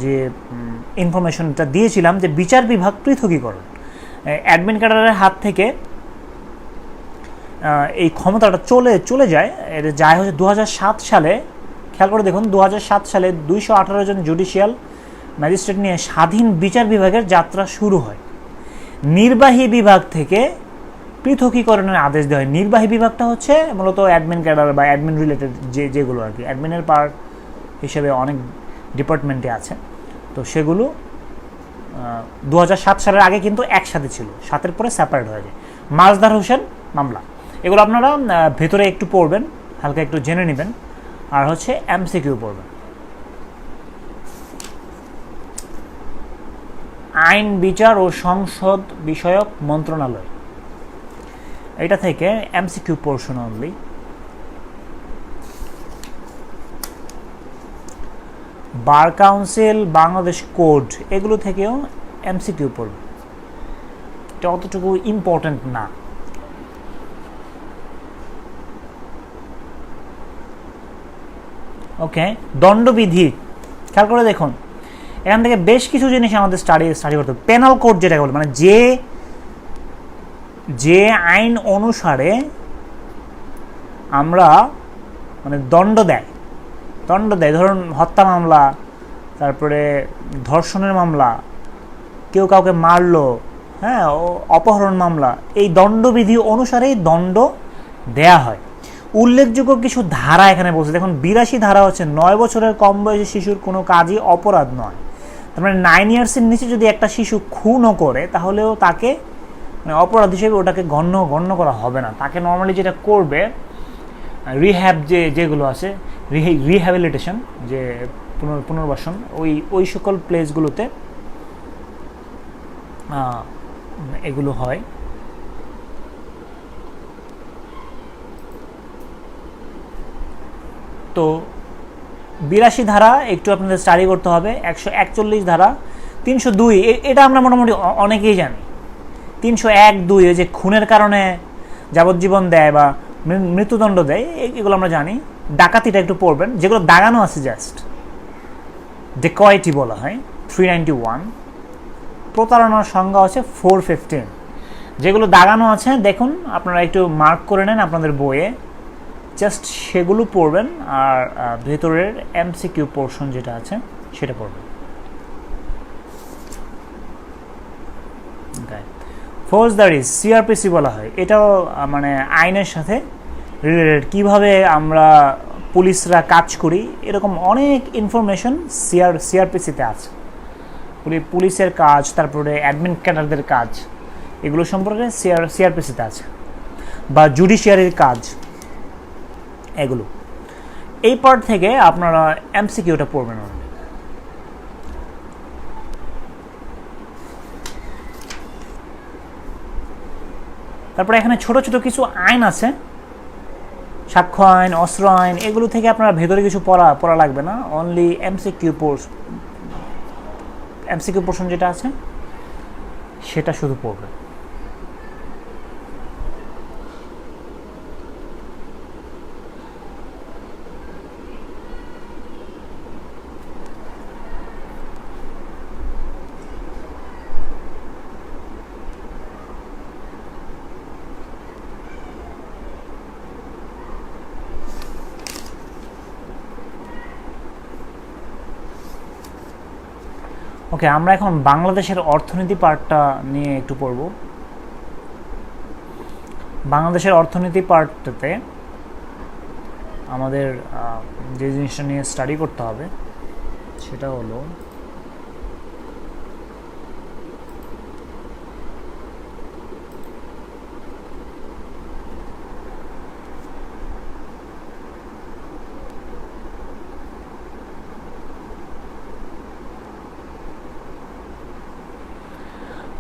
যে ইনফরমেশনটা দিয়েছিলাম, যে বিচার বিভাগ পৃথকীকরণ, অ্যাডমিন ক্যাডারের হাত থেকে এই ক্ষমতাটা চলে যায়। এটা যায় হচ্ছে 2007 সালে। খেয়াল করে দেখুন, 2007 সালে 218 জন জুডিশিয়াল ম্যাজিস্ট্রেট নিয়ে স্বাধীন বিচার বিভাগের যাত্রা শুরু হয়। নির্বাহী বিভাগ থেকে পৃথকীকরণের আদেশ দেওয়া হয়। নির্বাহী বিভাগটা হচ্ছে মূলত অ্যাডমিন ক্যাডার বা অ্যাডমিন রিলেটেড যেগুলো আর কি, অ্যাডমিনের পার্ট হিসেবে অনেক ডিপার্টমেন্টে আছে। তো সেগুলো 2007 সালের আগে কিন্তু একসাথে ছিল, 7-এর পরে সেপারেট হয়ে যায়। মাজদার হোসেন মামলা, এগুলো আপনারা ভেতরে একটু পড়বেন, হালকা একটু জেনে নেবেন, আর হচ্ছে এমসিকিউ পড়বেন। আইন, বিচার ও সংসদ বিষয়ক মন্ত্রণালয়, এটা থেকে MCQ portion only. Bar council, Bangladesh code, এগুলো থেকেও এমসিকিউ পড়বে, এটা অতটুকু ইম্পর্টেন্ট না। ওকে, দণ্ডবিধি, খেয়াল করে দেখুন, এখান থেকে বেশ কিছু জিনিস আমাদের স্টাডি করতে হবে। পেনাল কোড যেটাকে বলে, মানে যে আইন অনুসারে আমরা মানে দণ্ড দেয়, ধরুন হত্যা মামলা, তারপরে ধর্ষণের মামলা, কেউ কাউকে মারলো, হ্যাঁ, অপহরণ মামলা, এই দণ্ডবিধি অনুসারেই দণ্ড দেয়া হয়। উল্লেখযোগ্য কিছু ধারা এখানে বলছে, দেখুন 82 ধারা হচ্ছে 9 বছরের কম বয়সী শিশুর কোনো কাজই অপরাধ নয়। তার মানে 9 ইয়ার্সের নিচে যদি একটা শিশু খুনও করে তাহলেও তাকে মানে অপরাধ হিসেবে ওটাকে গণ্য করা হবে না। তাকে নর্মালি যেটা করবে, রিহ্যাব যেগুলো আছে, রিহ্যাবিলিটেশন, যে পুনর্বাসন, ওই সকল প্লেসগুলোতে এগুলো হয়। তো 82 ধারা একটু আপনাদের স্টাডি করতে হবে। 141 ধারা, 302, এটা আমরা মোটামুটি অনেকেই জানি। 301-2 যে খুনের কারণে যাবজ্জীবন দেয় বা মৃত্যুদণ্ড দেয়, এগুলো আমরা জানি। ডাকাতিটা একটু পড়বেন, যেগুলো দাগানো আছে জাস্ট, ডেকয়েটি বলা হয় 391। প্রতারণার সংজ্ঞা হচ্ছে 415। যেগুলো দাগানো আছে দেখুন, আপনারা একটু মার্ক করে নেন আপনাদের বইয়ে, জাস্ট সেগুলো পড়বেন, আর ভেতরের এমসিকিউ পোর্শন যেটা আছে সেটা পড়বেন। ফৌজদারি, সিআরপিসি বলা হয়, এটাও মানে আইনের সাথে রিলেটেড, কীভাবে আমরা পুলিশরা কাজ করি, এরকম অনেক ইনফরমেশন সিআরপিসিতে আছে। পুলিশের কাজ, তারপরে অ্যাডমিন ক্যাডারদের কাজ, এগুলো সম্পর্কে সিআরপিসিতে আছে, বা জুডিশিয়ারির কাজ, এগুলো। এই পার্ট থেকে আপনারা এমসিকিউটা পড়বেন। তারপরে এখানে ছোট ছোট কিছু আইন আছে, সাক্ষ্য আইন, অস্ত্র আইন, এগুলো থেকে আপনার ভেতরে কিছু পড়া লাগবে না। অনলি এমসিকিউ পোর্শন যেটা আছে সেটা শুধু পড়বে। ওকে, আমরা এখন বাংলাদেশের অর্থনীতি পার্টটা নিয়ে একটু পড়ব। বাংলাদেশের অর্থনীতি পার্টটাতে আমাদের যে জিনিসটা নিয়ে স্টাডি করতে হবে সেটা হলো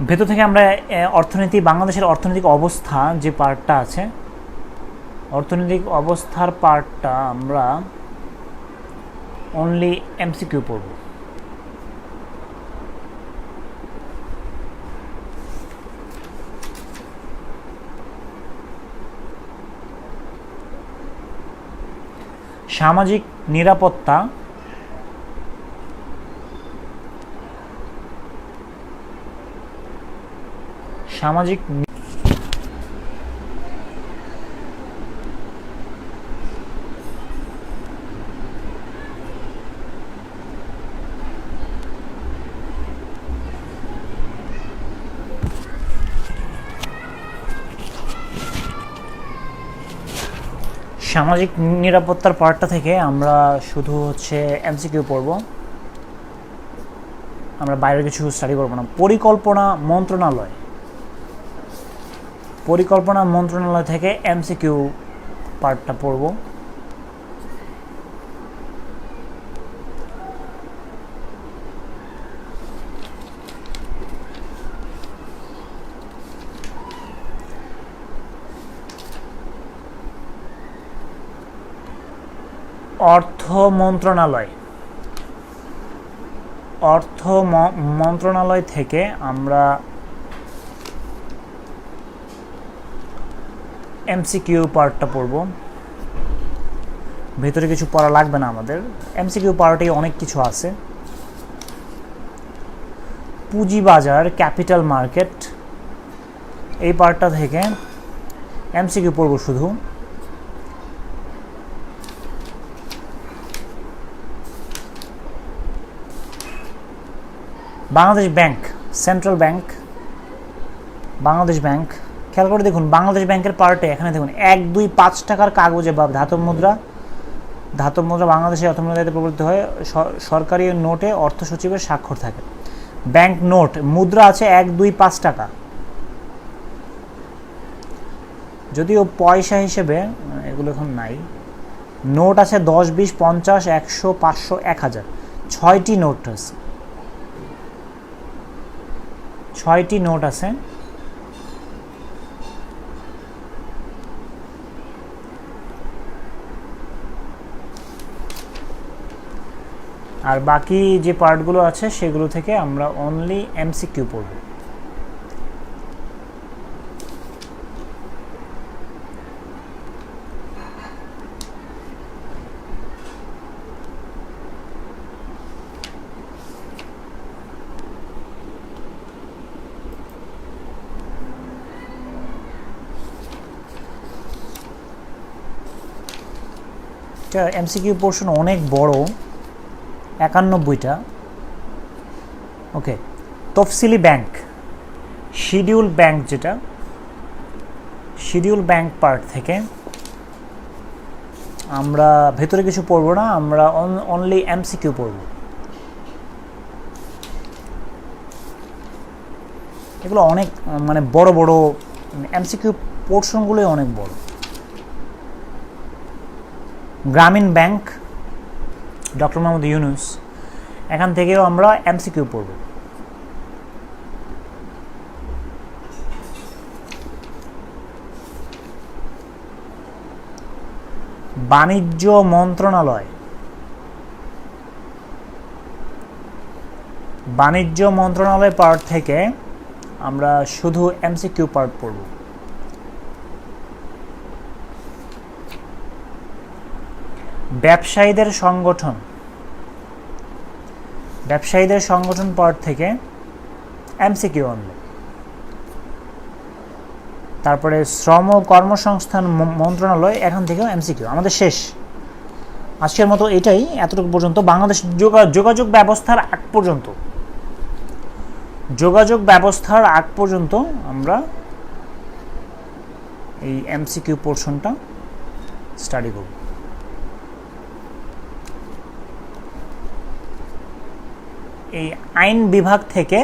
ভেতর থেকে আমরা বাংলাদেশের অর্থনৈতিক অবস্থা যে পার্টটা আছে, অর্থনৈতিক অবস্থার পার্টটা আমরা অনলি এমসিকিউ পড়ব। সামাজিক নিরাপত্তা, সামাজিক সামাজিক নিরাপত্তার পার্টটা থেকে আমরা শুধু এমসিকিউ পড়ব, আমরা বাইরে কিছু স্টাডি করব না। পরিকল্পনা মন্ত্রণালয় থেকে এমসিকিউ পার্টটা পড়ব। অর্থ মন্ত্রণালয় থেকে আমরা এমসিকিউ পার্টটা পড়ব। ভেতরে কিছু পড়া লাগবে না আমাদের, এমসিকিউ পার্টে অনেক কিছু আছে। পুঁজিবাজার, ক্যাপিটাল মার্কেট, এই পার্টটা থেকে এমসিকিউ পড়ব শুধু। Bangladesh bank, central bank, Bangladesh bank, খেয়াল করে দেখুন বাংলাদেশ ব্যাংকের পার্টে এখানে দেখুন 1, 2, 5 টাকার কাগজে বা ধাতব মুদ্রা বাংলাদেশে অর্থমন্ত্রণালয়ে প্রবর্তিত হয়, সরকারি নোটে অর্থ সচিবের স্বাক্ষর থাকে। ব্যাংক নোট, মুদ্রা আছে 1, 2, 5 টাকা, যদিও পয়সা হিসেবে এগুলো এখন নাই। নোট আছে 10, 20, 50, 100, 500, 1000, 6টি নোট আছে, 6টি নোট আছে। আর বাকি যে পার্টগুলো আছে সেগুলো থেকে আমরা অনলি এমসিকিউ পড়ব। এমসিকিউ পোর্শন অনেক বড়, 91টা। ওকে, তফসিলি ব্যাংক, শিডিউল ব্যাংক, যেটা শিডিউল ব্যাংক পার্ট থেকে আমরা ভেতরে কিছু পড়ব না, আমরা অনলি এমসিকিউ পড়ব। এগুলো অনেক মানে বড় বড় এমসিকিউ পোর্শনগুলোই অনেক বড়। গ্রামীণ ব্যাংক, ডক্টর মোহাম্মদ ইউনুস, এখান থেকেও আমরা এমসিকিউ পড়ব। বাণিজ্য মন্ত্রণালয়, বাণিজ্য মন্ত্রণালয় পার্ট থেকে আমরা শুধু এমসিকিউ পার্ট পড়ব। ব্যবসায়ীদের সংগঠন, ব্যবসায়ীদের সংগঠন পার্ট থেকে এমসিকিউ আনব। তারপরে শ্রম ও কর্মসংস্থান মন্ত্রণালয়, এখান থেকেও এমসিকিউ। আমাদের শেষ আজকের মতো এটাই, এতটুকু পর্যন্ত। বাংলাদেশ যোগাযোগ ব্যবস্থার আগ পর্যন্ত, যোগাযোগ ব্যবস্থার আগ পর্যন্ত আমরা এই এমসিকিউ পোর্শনটা স্টাডি করব। এই আইন বিভাগ থেকে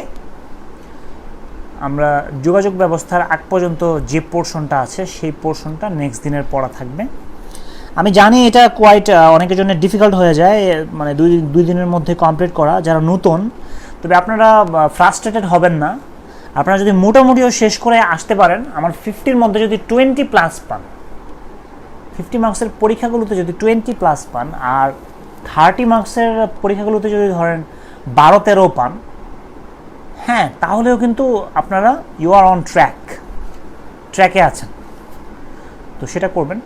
আমরা যোগাযোগ ব্যবস্থার আগ পর্যন্ত যে পোর্শনটা আছে সেই পোর্শনটা নেক্সট দিনের পড়া থাকবে। আমি জানি এটা কোয়াইট অনেকের জন্য ডিফিকাল্ট হয়ে যায়, মানে দুই দিনের মধ্যে কমপ্লিট করা যারা নতুন। তবে আপনারা ফ্রাস্ট্রেটেড হবেন না, আপনারা যদি মোটামুটিও শেষ করে আসতে পারেন, আমার 50-র মধ্যে যদি 20+ পান, 50 মার্কসের পরীক্ষাগুলোতে যদি 20+ পান, আর 30 মার্কসের পরীক্ষাগুলোতে যদি ধরেন 12-13 পান, হ্যাঁ, তাহলেও কিন্তু আপনারা ইউ আর অন ট্র্যাকে আছেন। তো সেটা করবেন,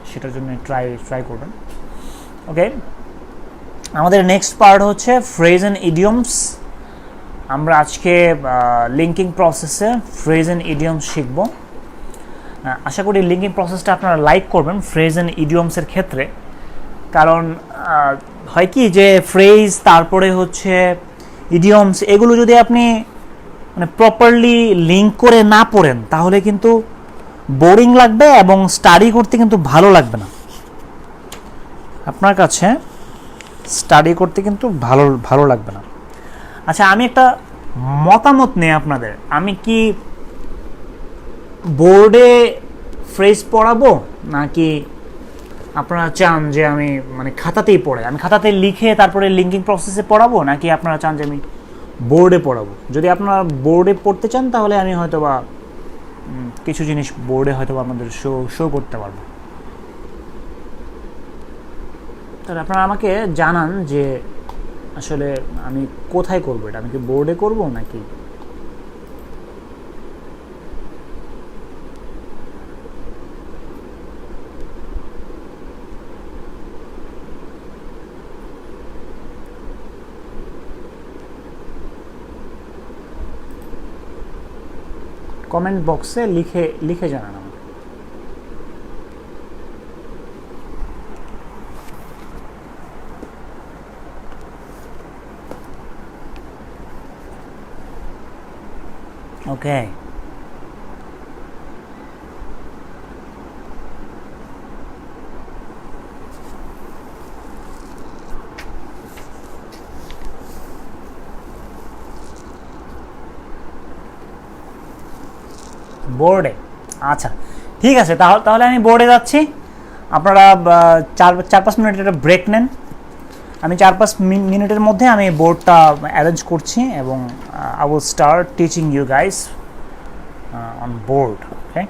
সেটার জন্য ট্রাই করবেন। ওকে, আমাদের নেক্সট পার্ট হচ্ছে ফ্রেজ অ্যান্ড ইডিয়মস। আমরা আজকে লিঙ্কিং প্রসেসে ফ্রেজ অ্যান্ড ইডিয়মস শিখব। আশা করি লিঙ্কিং প্রসেসটা আপনারা লাইক করবেন ফ্রেজ অ্যান্ড ইডিয়মসের ক্ষেত্রে, কারণ হয় কি যে ফ্রেজ তারপরে হচ্ছে ইডিয়মস, এগুলো যদি আপনি মানে প্রপারলি লিঙ্ক করে না পড়েন তাহলে কিন্তু বোরিং লাগবে এবং স্টাডি করতে কিন্তু ভালো লাগবে না। আপনার কাছে স্টাডি করতে কিন্তু ভালো লাগবে না। আচ্ছা, আমি একটা মতামত নেই আপনাদের, আমি কি বোর্ডে ফ্রেজ পড়াবো নাকি আপনারা চান যে আমি মানে খাতাতেই পড়ে, আমি খাতাতে লিখে তারপরে লিঙ্কিং প্রসেসে পড়াবো, নাকি আপনারা চান যে আমি বোর্ডে পড়াবো? যদি আপনারা বোর্ডে পড়তে চান তাহলে আমি হয়তো বা কিছু জিনিস বোর্ডে হয়তো বা আমাদের শো করতে পারবো। তাহলে আপনারা আমাকে জানান যে আসলে আমি কোথায় করবো এটা, আমি কি বোর্ডে করবো নাকি কমেন্ট বক্সে লিখে জানান আমাকে। ওকে, বোর্ডে, আচ্ছা ঠিক আছে, তাহলে আমি বোর্ডে যাচ্ছি। আপনারা 4-5 মিনিটের একটা ব্রেক নেন। আমি 4-5 মিনিটের মধ্যে আমি বোর্ডটা অ্যারেঞ্জ করছি এবং I will start teaching you guys on board. Okay,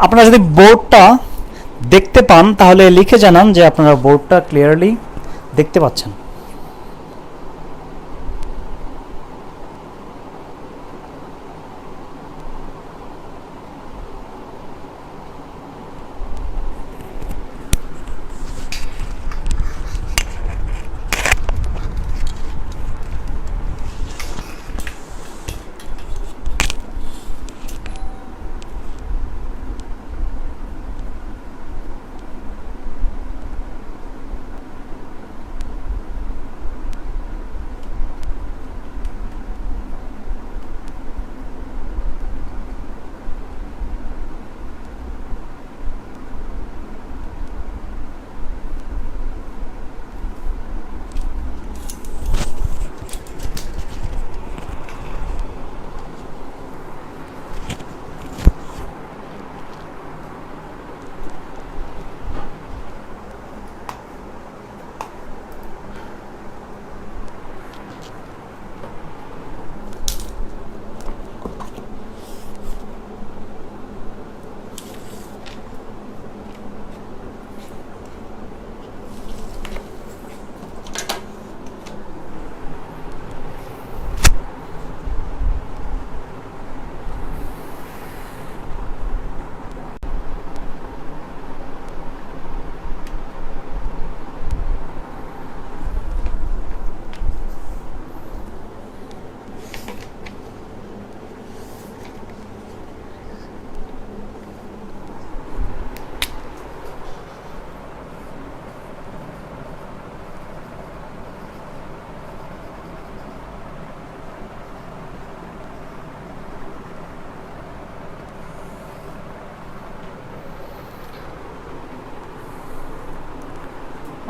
আপনারা যদি বোর্ডটা দেখতে পান তাহলে লিখে জানান যে আপনারা বোর্ডটা ক্লিয়ারলি দেখতে পাচ্ছেন।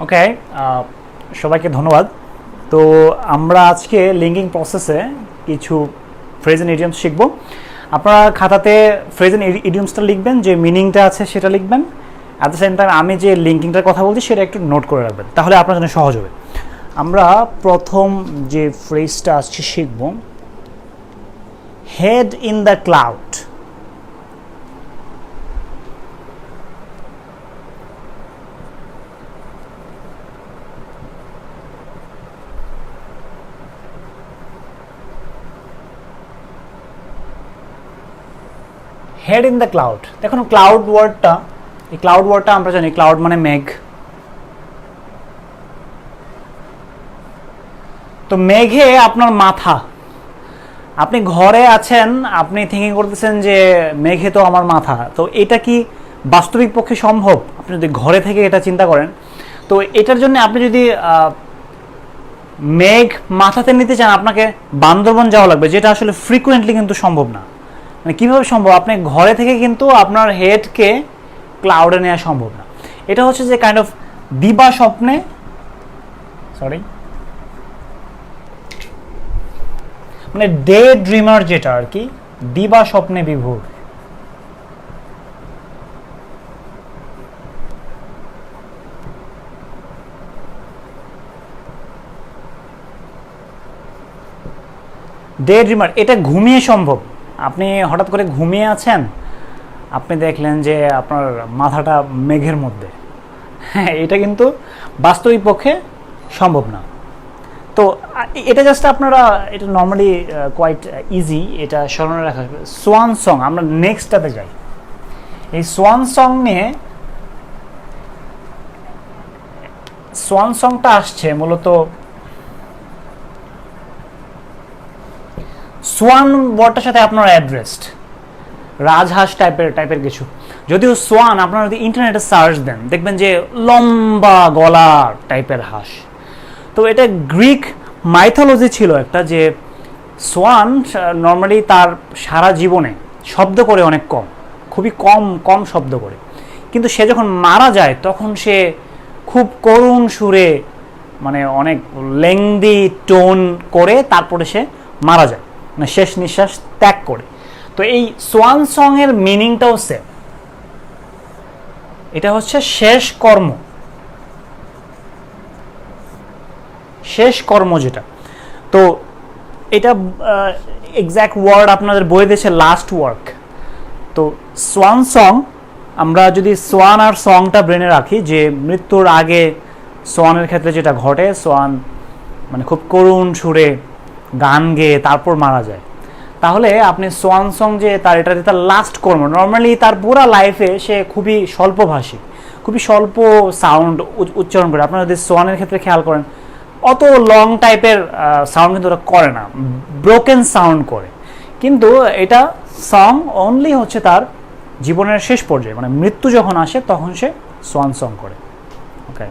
ওকে, সবাইকে ধন্যবাদ। তো আমরা আজকে লিঙ্কিং প্রসেসে কিছু ফ্রেজ এন্ড ইডিয়মস শিখব। আপনারা খাতাতে ফ্রেজ এন্ড ইডিয়মসটা লিখবেন, যে মিনিংটা আছে সেটা লিখবেন। অ্যাট দ্য সেম টাইম আমি যে লিঙ্কিংটার কথা বলছি সেটা একটু নোট করে রাখবেন, তাহলে আপনার জন্য সহজ হবে। আমরা প্রথম যে ফ্রেজটা আজকে শিখব, head in the cloud. Head in the cloud, দেখুন ক্লাউড ওয়ার্ডটা, এই ক্লাউড ওয়ার্ডটা আমরা জানি ক্লাউড মানে মেঘ। তো মেঘে আপনার মাথা, আপনি ঘরে আছেন, আপনি থিঙ্কিং করতেছেন যে মেঘে তো আমার মাথা। তো এটা কি বাস্তবিক পক্ষে সম্ভব? আপনি যদি ঘরে থেকে এটা চিন্তা করেন, তো এটার জন্য আপনি যদি মেঘ মাথাতে নিতে চান, আপনাকে বান্দরবন যাওয়া লাগবে, যেটা আসলে ফ্রিকুয়েন্টলি কিন্তু সম্ভব না। মানে কীভাবে সম্ভব? আপনি ঘরে থেকে কিন্তু আপনার হেডকে ক্লাউডে নেওয়া সম্ভব না। এটা হচ্ছে যে কাইন্ড অফ দিবা স্বপ্নে, সরি, মানে ডে ড্রিমার, যেটা আর কি দিবা স্বপ্নে বিভোর। ডে ড্রিমার, এটা ঘুমিয়ে সম্ভব। আপনি হঠাৎ করে ঘুমিয়ে আছেন, আপনি দেখলেন যে আপনার মাথাটা মেঘের মধ্যে। হ্যাঁ, এটা কিন্তু বাস্তবিক পক্ষে সম্ভব না। তো এটা জাস্ট আপনারা, এটা নর্মালি কোয়াইট ইজি, এটা স্মরণে রাখা। সোয়ান সং, আমরা নেক্সটটাতে যাই। এই সোয়ান সং নিয়ে, সোয়ান সংটা আসছে মূলত সোয়ান ওয়ার্ডটার সাথে আপনার অ্যাড্রেসড রাজহাঁস টাইপের কিছু। যদিও সোয়ান আপনারা যদি ইন্টারনেটে সার্চ দেন, দেখবেন যে লম্বা গলা টাইপের হাঁস। তো এটা গ্রিক মাইথোলজি ছিল একটা, যে সোয়ান নর্মালি তার সারা জীবনে শব্দ করে অনেক কম, খুবই কম শব্দ করে, কিন্তু সে যখন মারা যায় তখন সে খুব করুণ সুরে, মানে অনেক লেংদি টোন করে তারপরে সে মারা যায়, মানে শেষ নিঃশ্বাস ত্যাগ করে। তো এই সোয়ান সং এর মিনিংটাও সেম, এটা হচ্ছে শেষ কর্ম, শেষ কর্ম যেটা। তো এটা এক্স্যাক্ট ওয়ার্ড আপনাদের বই দিয়েছে লাস্ট ওয়ার্ক। তো সোয়ান সং, আমরা যদি সোয়ান আর সংটা ব্রেনে রাখি, যে মৃত্যুর আগে সোয়ানের ক্ষেত্রে যেটা ঘটে, সোয়ান মানে খুব করুণ সুরে গান গেয়ে তারপর মারা যায়, তাহলে আপনি সোয়ান সং যে তার, এটা তার লাস্ট কর্ম। নর্মালি তার পুরো লাইফে সে খুবই স্বল্পভাষী, খুবই স্বল্প সাউন্ড উচ্চারণ করে। আপনারা যদি সোয়ানের ক্ষেত্রে খেয়াল করেন, অত লং টাইপের সাউন্ড কিন্তু ওরা করে না, ব্রোকেন সাউন্ড করে। কিন্তু এটা সং অনলি হচ্ছে তার জীবনের শেষ পর্যায়ে, মানে মৃত্যু যখন আসে তখন সে সোয়ান সং করে। ওকে,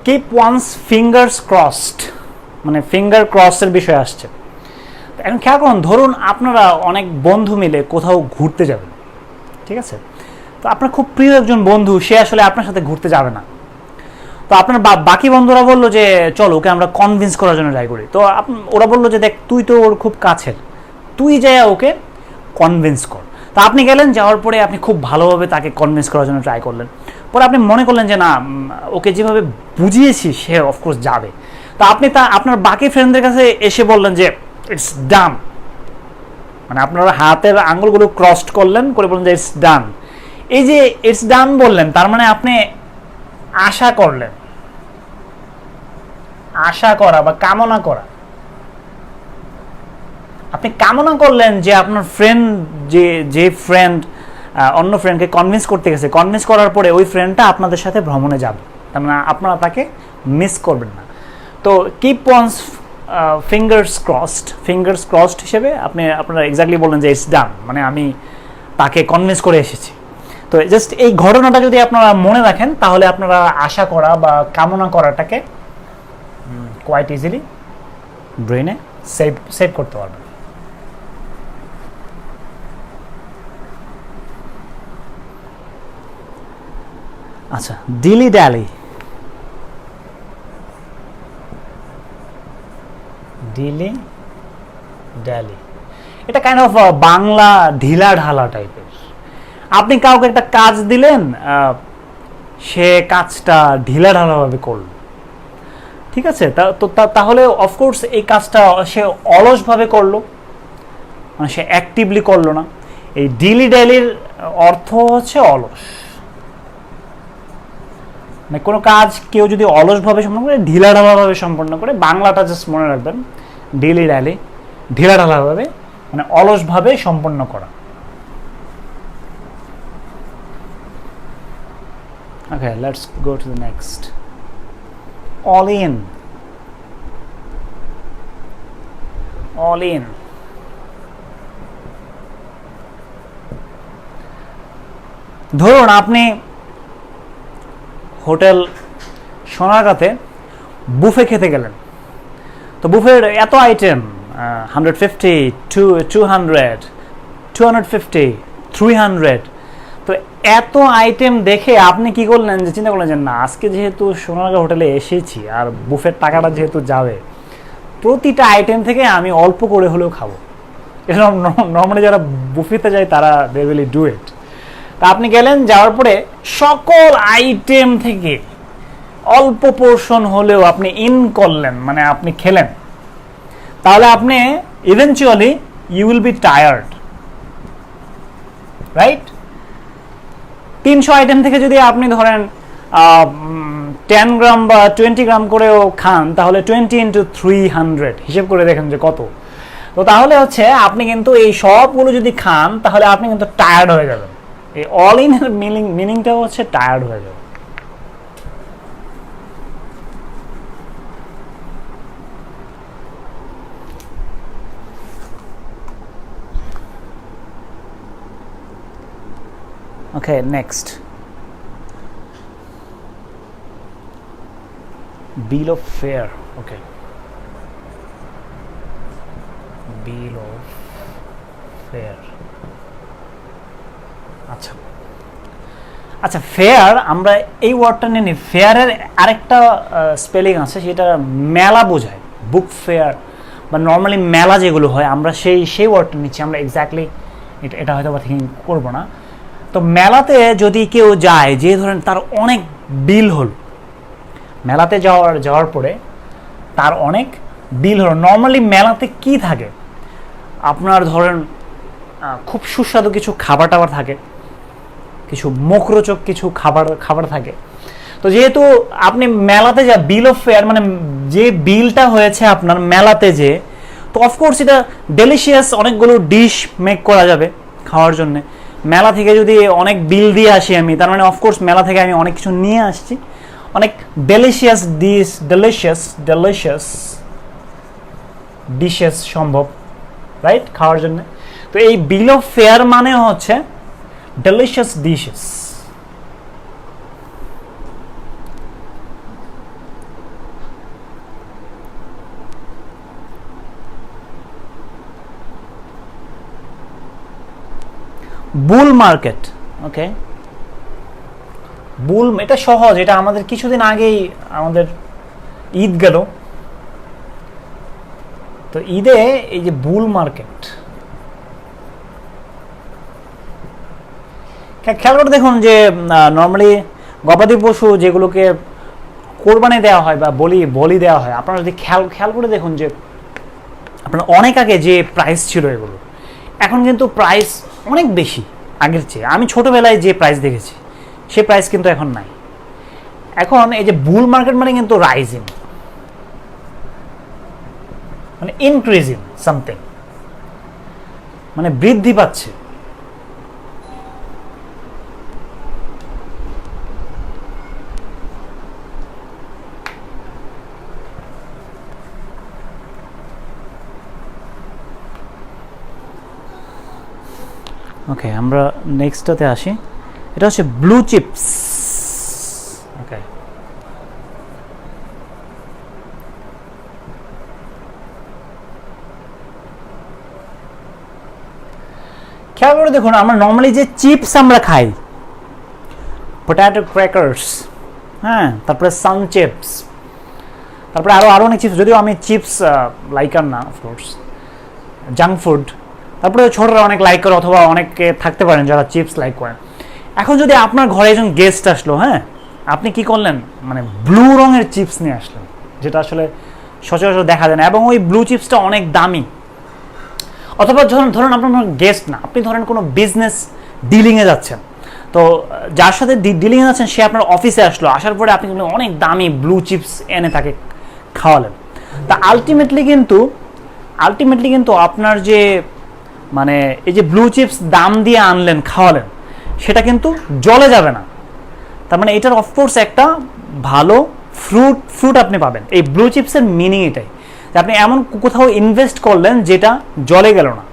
কিপ ওয়ান্স ফিঙ্গার্স ক্রসড, মানে ফিঙ্গার ক্রসের বিষয় আসছে। এখন খেয়াল করুন, ধরুন আপনারা অনেক বন্ধু মিলে কোথাও ঘুরতে যাবেন, ঠিক আছে? তো আপনার খুব প্রিয় একজন বন্ধু, সে আসলে আপনার সাথে ঘুরতে যাবে না। তো আপনার বাকি বন্ধুরা বললো যে চলো ওকে আমরা কনভিন্স করার জন্য ট্রাই করি। তো ওরা বললো যে দেখ, তুই তো ওর খুব কাছের, তুই যাই ওকে কনভিন্স কর। তো আপনি গেলেন, যাওয়ার পরে আপনি খুব ভালোভাবে তাকে কনভিন্স করার জন্য ট্রাই করলেন। পরে আপনি মনে করলেন যে না, ওকে যেভাবে বুঝিয়েছি সে অফকোর্স যাবে। তো আপনি আপনার বাকি ফ্রেন্ডদের কাছে এসে বললেন যে ইটস ডান, মানে আপনার হাতের আঙ্গুলগুলো ক্রসড করলেন, করে বললেন যে ইটস ডান। এই যে ইটস ডান বললেন, তার মানে আপনি আশা করলেন, আশা করা বা কামনা করা। আপনি কামনা করলেন যে আপনার ফ্রেন্ড, যে ফ্রেন্ড অন্য ফ্রেন্ডকে কনভিন্স করতে গেছে, কনভিন্স করার পরে ওই ফ্রেন্ডটা আপনাদের সাথে ভ্রমণে যাবে, তার মানে আপনারা তাকে মিস করবেন না। তো কিপ ওয়ান্স ফিঙ্গার্স ক্রসড হিসেবে আপনারা এক্স্যাক্টলি বললেন যে ইটস ডান, মানে আমি তাকে কনভিন্স করে এসেছি। তো জাস্ট এই ঘটনাটা যদি আপনারা মনে রাখেন তাহলে আপনারা আশা করা বা কামনা করাটাকে কোয়াইট ইজিলি ব্রেনে সেভ করতে পারবেন। আচ্ছা, ডিলি ড্যালি, ডিলি ড্যালি এটা কাইন্ড অফ বাংলা ঢিলা ঢালা টাইপের। আপনি কাউকে একটা কাজ দিলেন, সে কাজটা ঢিলা ঢালাভাবে করল, ঠিক আছে, তাহলে অফকোর্স এই কাজটা সে অলসভাবে করলো, মানে সে অ্যাক্টিভলি করলো না। এই ডিলি ড্যালির অর্থ হচ্ছে অলস, মানে কোনো কাজ কেউ যদি অলসভাবে সম্পন্ন করে, ঢিলা ঢালাভাবে সম্পন্ন করে, বাংলাটা জাস্ট মনে রাখবেন, ডিলি ড্যালি ঢিলা ঢালাভাবে মানে অলসভাবে সম্পন্ন করা। Okay, let's go to the next. All in. All in. ধরুন আপনি হোটেল সোনারগাঁতে বুফে খেতে গেলেন, তো বুফের এত আইটেম, 150, 200, 250, 300, তো এত আইটেম দেখে আপনি কি করলেন, যে চিন্তা করলেন যে না, আজকে যেহেতু সোনারগাঁ হোটেলে এসেছি আর বুফের টাকাটা যেহেতু যাবে, প্রতিটা আইটেম থেকে আমি অল্প করে হলেও খাবো। এরকম নর্মালি যারা বুফেতে যায় তারা দে উইল ডু ইট। তা আপনি গেলেন, যাওয়ার পরে সকল আইটেম থেকে অল্প পোর্শন হলেও আপনি ইন করলেন, মানে আপনি খেলেন, তাহলে আপনি eventually you will be tired, right? 300 item থেকে যদি আপনি ধরেন 10 গ্রাম বা 20 গ্রাম করেও খান, তাহলে 20 into 300 হিসেব করে দেখেন যে কত। তো তাহলে হচ্ছে আপনি কিন্তু এই সবগুলো যদি খান তাহলে আপনি কিন্তু টায়ার্ড হয়ে যাবেন। এই অল ইন এর মিনিংটা হচ্ছে টায়ার্ড হয়ে যাবে। Okay, next. Bill of fare. Okay. Bill of fare. আচ্ছা ফেয়ার, আমরা এই ওয়ার্ডটা নিয়ে নিই। ফেয়ারের আরেকটা স্পেলিং আছে, সেটা মেলা বোঝায়, বুক ফেয়ার বা নর্মালি মেলা যেগুলো হয়, আমরা সেই ওয়ার্ডটা নিচ্ছি। আমরা এক্স্যাক্টলি এটা হয়তো বা থিঙ্ক করবো না। তো মেলাতে যদি কেউ যায়, যে ধরেন তার অনেক বিল হল, মেলাতে যাওয়ার পরে তার অনেক বিল হলো। নর্মালি মেলাতে কি থাকে, আপনার ধরেন খুব সুস্বাদু কিছু খাবার টাবার থাকে, কিছু মুখরোচক কিছু খাবার থাকে। তো যেহেতু আপনি মেলাতে যা বিল অফ ফেয়ার, মানে যে বিলটা হয়েছে আপনার মেলাতে, যে তো অফকোর্স এটা ডেলিশিয়াস অনেকগুলো ডিশ মেক করা যাবে খাওয়ার জন্য। মেলা থেকে যদি অনেক বিল দিয়ে আসি আমি, তার মানে অফকোর্স মেলা থেকে আমি অনেক কিছু নিয়ে আসছি, অনেক ডেলিশিয়াস ডিশেস সম্ভব, রাইট, খাওয়ার জন্য। তো এই বিল অফ ফেয়ার মানে হচ্ছে ডেলিশিয়াস ডিশেস। বুল মার্কেট, ওকে, বুল, এটা সহজ, এটা আমাদের কিছুদিন আগেই আমাদের ঈদ গেল, তো ঈদে এই যে বুল মার্কেট, খেয়াল করে দেখুন যে নর্মালি গবাদি পশু যেগুলোকে কোরবানি দেওয়া হয় বা বলি দেওয়া হয়, আপনারা যদি খেয়াল করে দেখুন যে আপনার অনেক আগে যে প্রাইস ছিল এগুলো, এখন কিন্তু প্রাইস অনেক বেশি আগের চেয়ে। আমি ছোটবেলায় যে প্রাইস দেখেছি সে প্রাইস কিন্তু এখন নাই। এখন এই যে বুল মার্কেট মানে কিন্তু রাইজিং, মানে ইনক্রিজিং সামথিং, মানে বৃদ্ধি পাচ্ছে। ওকে, আমরা নেক্সটটাতে আসি। এটা হচ্ছে ব্লু চিপস। ওকে, খেয়াল করে দেখুন, আমরা নর্মালি যে চিপস আমরা খাই, পটেটো ক্র্যাকার্স, হ্যাঁ, তারপরে সান চিপস, তারপরে আরও অনেক চিপস, যদিও আমি চিপস লাইকার না, অফকোর্স জাঙ্ক ফুড, তারপরে ছোটরা অনেক লাইক করে, অথবা অনেকে থাকতে পারেন যারা চিপস লাইক করেন। এখন যদি আপনার ঘরে একজন গেস্ট আসলো, হ্যাঁ, আপনি কি করলেন, মানে ব্লু রঙের চিপস নিয়ে আসলেন, যেটা আসলে সচরাচর দেখা যায় না, এবং ওই ব্লু চিপসটা অনেক দামি। অথবা ধরুন আপনার গেস্ট না, আপনি ধরেন কোনো বিজনেস ডিলিংয়ে যাচ্ছেন, তো যার সাথে ডিলিংয়ে যাচ্ছেন সে আপনার অফিসে আসলো, আসার পরে আপনি অনেক দামি ব্লু চিপস এনে তাকে খাওয়ালেন। তা আলটিমেটলি কিন্তু আপনার যে মানে এই যে ব্লু চিপস দাম দিয়ে আনলেন খাওয়ালেন, সেটা কিন্তু জলে যাবে না। তার মানে এটার অফকোর্স একটা ভালো ফ্রুট আপনি পাবেন। এই ব্লু চিপসের মিনিং এটাই, যে আপনি এমন কোথাও ইনভেস্ট করলেন যেটা জলে গেল না,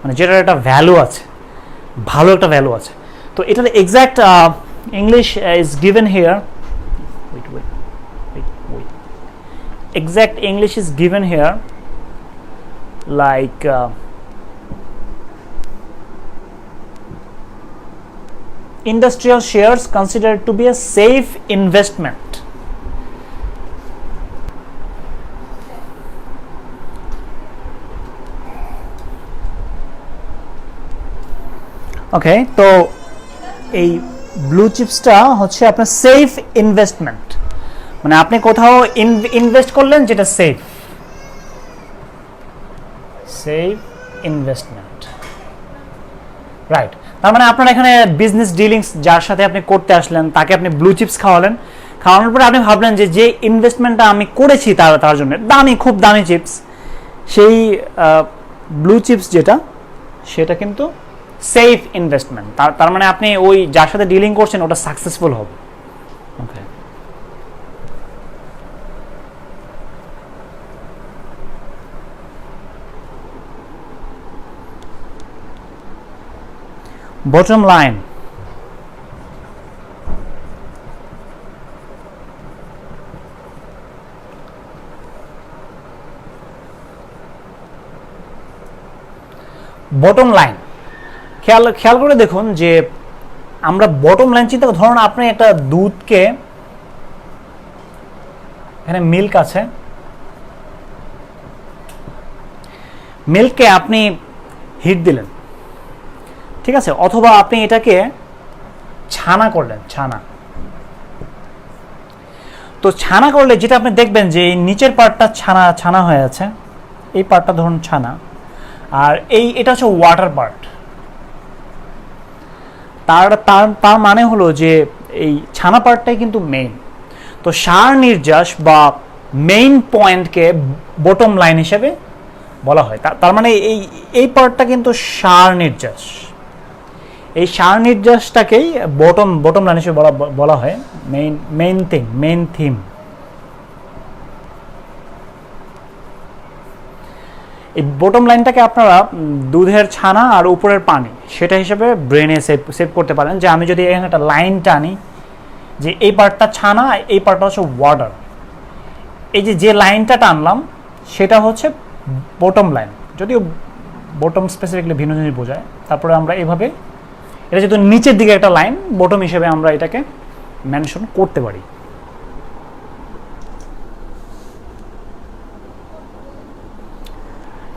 মানে যেটার একটা ভ্যালু আছে, ভালো একটা ভ্যালু আছে। তো এটার exact English is given here, exact English is given here like industrial shares considered to be a safe investment. ওকে, তো এই ব্লু চিপসটা হচ্ছে আপনার সেফ ইনভেস্টমেন্ট, মানে আপনি কোথাও ইনভেস্ট করলেন যেটা সেফ ইনভেস্টমেন্ট, রাইট। তার মানে আপনার এখানে বিজনেস ডিলিংস যার সাথে আপনি করতে আসলেন, তাকে আপনি ব্লু চিপস খাওয়ালেন, খাওয়ানোর পরে আপনি ভাবলেন যে ইনভেস্টমেন্টটা আমি করেছি তার জন্য খুব দামি চিপস, সেই ব্লু চিপস যেটা, সেটা কিন্তু সেফ ইনভেস্টমেন্ট। তার মানে আপনি ওই যার সাথে ডিলিং করছেন ওটা সাকসেসফুল হবে। ওকে, bottom line, বটম লাইন খেয়াল করে দেখুন যে আমরা বটম লাইন চিন্তা, ধরুন আপনি একটা দুধকে, এখানে মিল্ক আছে, মিল্ককে আপনি হিট দিলেন, ঠিক আছে, অথবা আপনি এটাকে ছানা করলেন, তো ছানা করলে যেটা আপনি দেখবেন যে এই নিচের পার্টটা ছানা হয়ে আছে, এই পার্টটা ধরুন ছানা, আর এটা হচ্ছে ওয়াটার পার্ট। তার মানে হলো যে এই ছানা পার্টটাই কিন্তু মেইন। তো সার নির্যাস বা মেইন পয়েন্টকে বটম লাইন হিসেবে বলা হয়। তার মানে এই পার্টটা কিন্তু সার নির্যাস, এই সার নির্যাসটাকেই বটম লাইন হিসেবে বলা হয়, মেইন থিম। এই বটম লাইনটাকে আপনারা দুধের ছানা আর উপরের পানি সেটা হিসেবে ব্রেনে সেভ করতে পারেন, যে আমি যদি এখানে একটা লাইন টানি যে এই পার্টটা ছানা, এই পার্টটা হচ্ছে ওয়াটার, এই যে লাইনটা টানলাম সেটা হচ্ছে বটম লাইন, যদিও বটম স্পেসিফিকলি ভিন্ন জিনিস বোঝায়। তারপরে আমরা এভাবে, এটা যেহেতু নিচের দিকে একটা লাইন, বটম হিসেবে আমরা এটাকে মেনশন করতে পারি।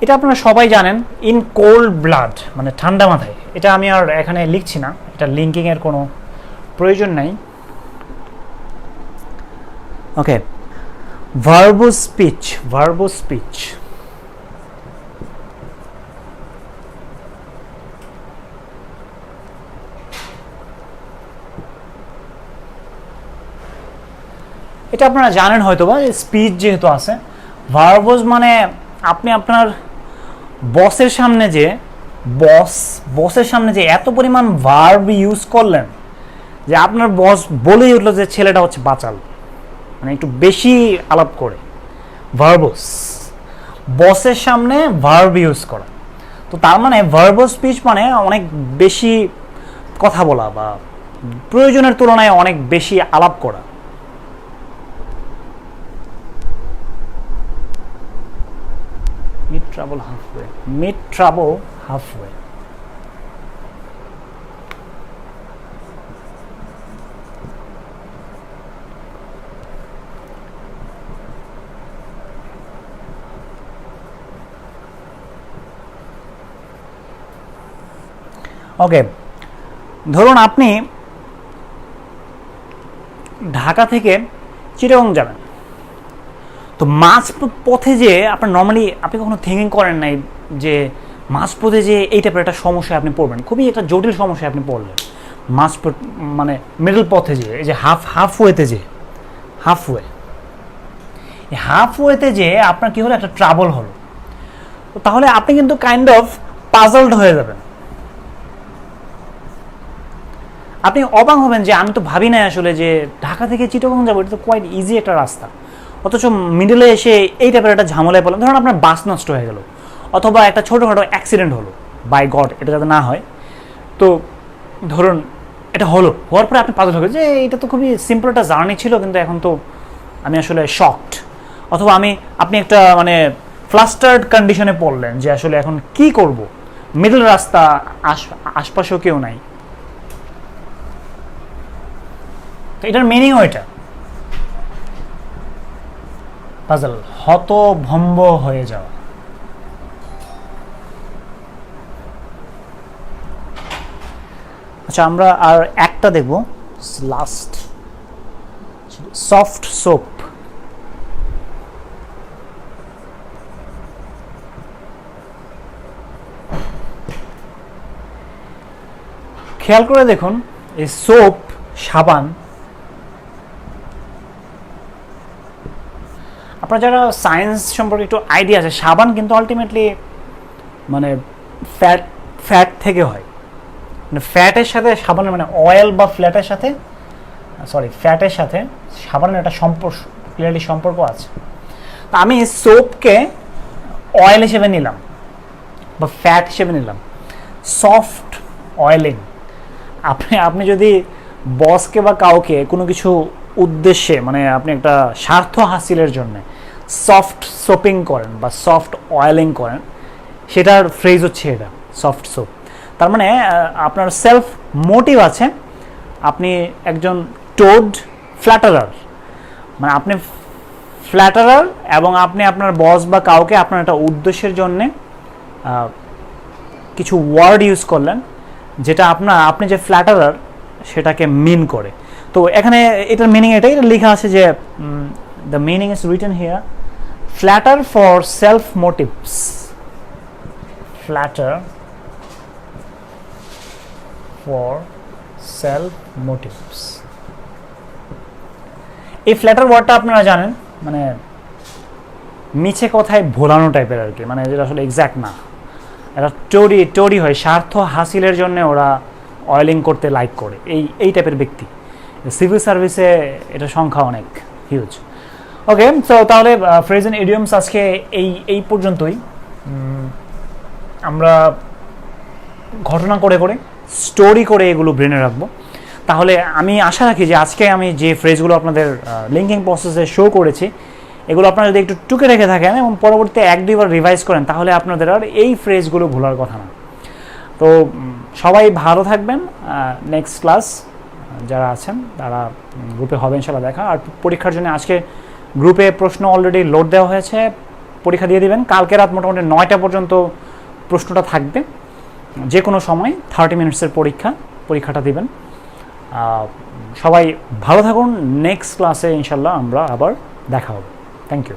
এটা আপনারা সবাই জানেন, ইন কোল্ড ব্লাড, মানে ঠান্ডা মাথায়। এটা আমি আর এখানে লিখছি না, এটা লিঙ্কিং এর কোনো প্রয়োজন নাই। ওকে, ভার্বো স্পিচ, এটা আপনারা জানেন হয়তো বা, স্পিচ যেহেতু আছে, ভার্বস মানে আপনি আপনার বসের সামনে যে এত পরিমাণ ভার্ব ইউজ করলেন যে আপনার বস বলেই উঠলো যে ছেলেটা হচ্ছে বাচাল, মানে একটু বেশি আলাপ করে। ভার্বস, বসের সামনে ভার্ব ইউজ করা। তো তার মানে ভার্বাল স্পিচ মানে অনেক বেশি কথা বলা বা প্রয়োজনের তুলনায় অনেক বেশি আলাপ করা। Meet trouble halfway, meet trouble halfway. Okay, ধরুন আপনি ঢাকা থেকে চিটাগং যাবেন, তো মাঝ পথে যে আপনার নর্মালি আপনি কখনো থিঙ্কিং করেন নাই যে মাঝ পথে যে এই টাইপের একটা সমস্যায় আপনি পড়বেন, খুবই একটা জটিল সমস্যায় আপনি পড়লেন মাঝ মানে মিডল পথে যে এই যে হাফওয়েতে যে হাফওয়েতে যে আপনার কি হলো, একটা ট্রাবল হলো। তো তাহলে আপনি কিন্তু কাইন্ড অফ পাজলড হয়ে যাবেন, আপনি অবাক হবেন যে আমি তো ভাবি নাই আসলে যে ঢাকা থেকে চিটাগং যাবো, এটা তো কোয়াইট ইজি একটা রাস্তা, অথচ মিডলে এসে এই টাইপের একটা ঝামেলায় পড়লাম। ধরুন আপনার বাস নষ্ট হয়ে গেল অথবা একটা ছোটোখাটো অ্যাক্সিডেন্ট হলো, বাই গড এটা যাতে না হয়। তো ধরুন এটা হওয়ার পরে আপনি পাজল হয়ে যে এটা তো খুবই সিম্পল একটা জার্নি ছিল, কিন্তু এখন তো আমি আসলে শকড, অথবা আপনি একটা মানে ফ্লাস্টার্ড কন্ডিশনে পড়লেন যে আসলে এখন কি করব, মিডল রাস্তা, আশপাশেও কেউ নাই। তো এটার মিনিংও এটা পাজল, হতভম্ব হয়ে যাওয়া। আচ্ছা, আমরা আর একটা দেখব, লাস্ট, সফট সোপ। খেয়াল করে দেখুন, এই সোপ, সাবান, আপনার যারা সায়েন্স সম্পর্কে একটু আইডিয়া আছে, সাবান কিন্তু আলটিমেটলি মানে ফ্যাট থেকে হয়, মানে ফ্যাটের সাথে সাবানের মানে অয়েল বা ফ্যাটের সাথে সাবানের একটা ক্লিয়ারলি সম্পর্ক আছে। তা আমি সোপকে অয়েল হিসেবে নিলাম বা ফ্যাট হিসেবে নিলাম, সফট অয়েলিং। আপনি যদি বসকে বা কাউকে কোনো কিছু উদ্দেশ্যে মানে আপনি একটা স্বার্থ হাসিলের জন্য সফট সোপিং করেন বা সফট অয়েলিং করেন, সেটার ফ্রেজ হচ্ছে এটা, সফট সোপ। তার মানে আপনার সেলফ মোটিভ আছে, আপনি একজন টোড ফ্ল্যাটারার, মানে আপনি ফ্ল্যাটারার এবং আপনি আপনার বস বা কাউকে আপনার একটা উদ্দেশ্যের জন্যে কিছু ওয়ার্ড ইউজ করলেন যেটা আপনি যে ফ্ল্যাটারার সেটাকে মিন করে। তো এখানে এটার মিনিং এটা লেখা আছে যে the meaning is written here, platter for self motives, platter for self motives. এই ফ্ল্যাটার ওয়ার্ডটা আপনারা জানেন, মানে মিছে কথায় ভোলানো টাইপের আর কি, মানে যেটা আসলে এক্স্যাক্ট না, এটা টোরি হয়, স্বার্থ হাসিলের জন্য ওরা অয়েলিং করতে লাইক করে, এই টাইপের ব্যক্তি। সিভিল সার্ভিসে এটা সংখ্যা অনেক হিউজ। ওকে, সো তাহলে ফ্রেজ এন্ড ইডিয়মস আজকে এই পর্যন্তই। আমরা ঘটনা করে স্টোরি করে এগুলো ব্রেনে রাখবো। তাহলে আমি আশা রাখি যে আজকে আমি যে ফ্রেজগুলো আপনাদের লিঙ্কিং প্রসেসে শো করেছি, এগুলো আপনারা যদি একটু টুকে রেখে থাকেন এবং পরবর্তীতে 1-2 বার রিভাইজ করেন, তাহলে আপনাদের আর এই ফ্রেজগুলো ভোলার কথা না। তো সবাই ভালো থাকবেন। নেক্সট ক্লাস যারা আছেন তারা গ্রুপে হবে ইনশাল্লাহ দেখা। আর পরীক্ষার জন্য আজকে গ্রুপে প্রশ্ন অলরেডি লোড দেওয়া হয়েছে, পরীক্ষা দিয়ে দিবেন। কালকে রাত মোটামুটি 9টা পর্যন্ত প্রশ্নটা থাকবে, যে কোনো সময় 30 মিনিটসের পরীক্ষাটা দিবেন। সবাই ভালো থাকুন। নেক্সট ক্লাসে ইনশাল্লাহ আমরা আবার দেখা হবে। Thank you.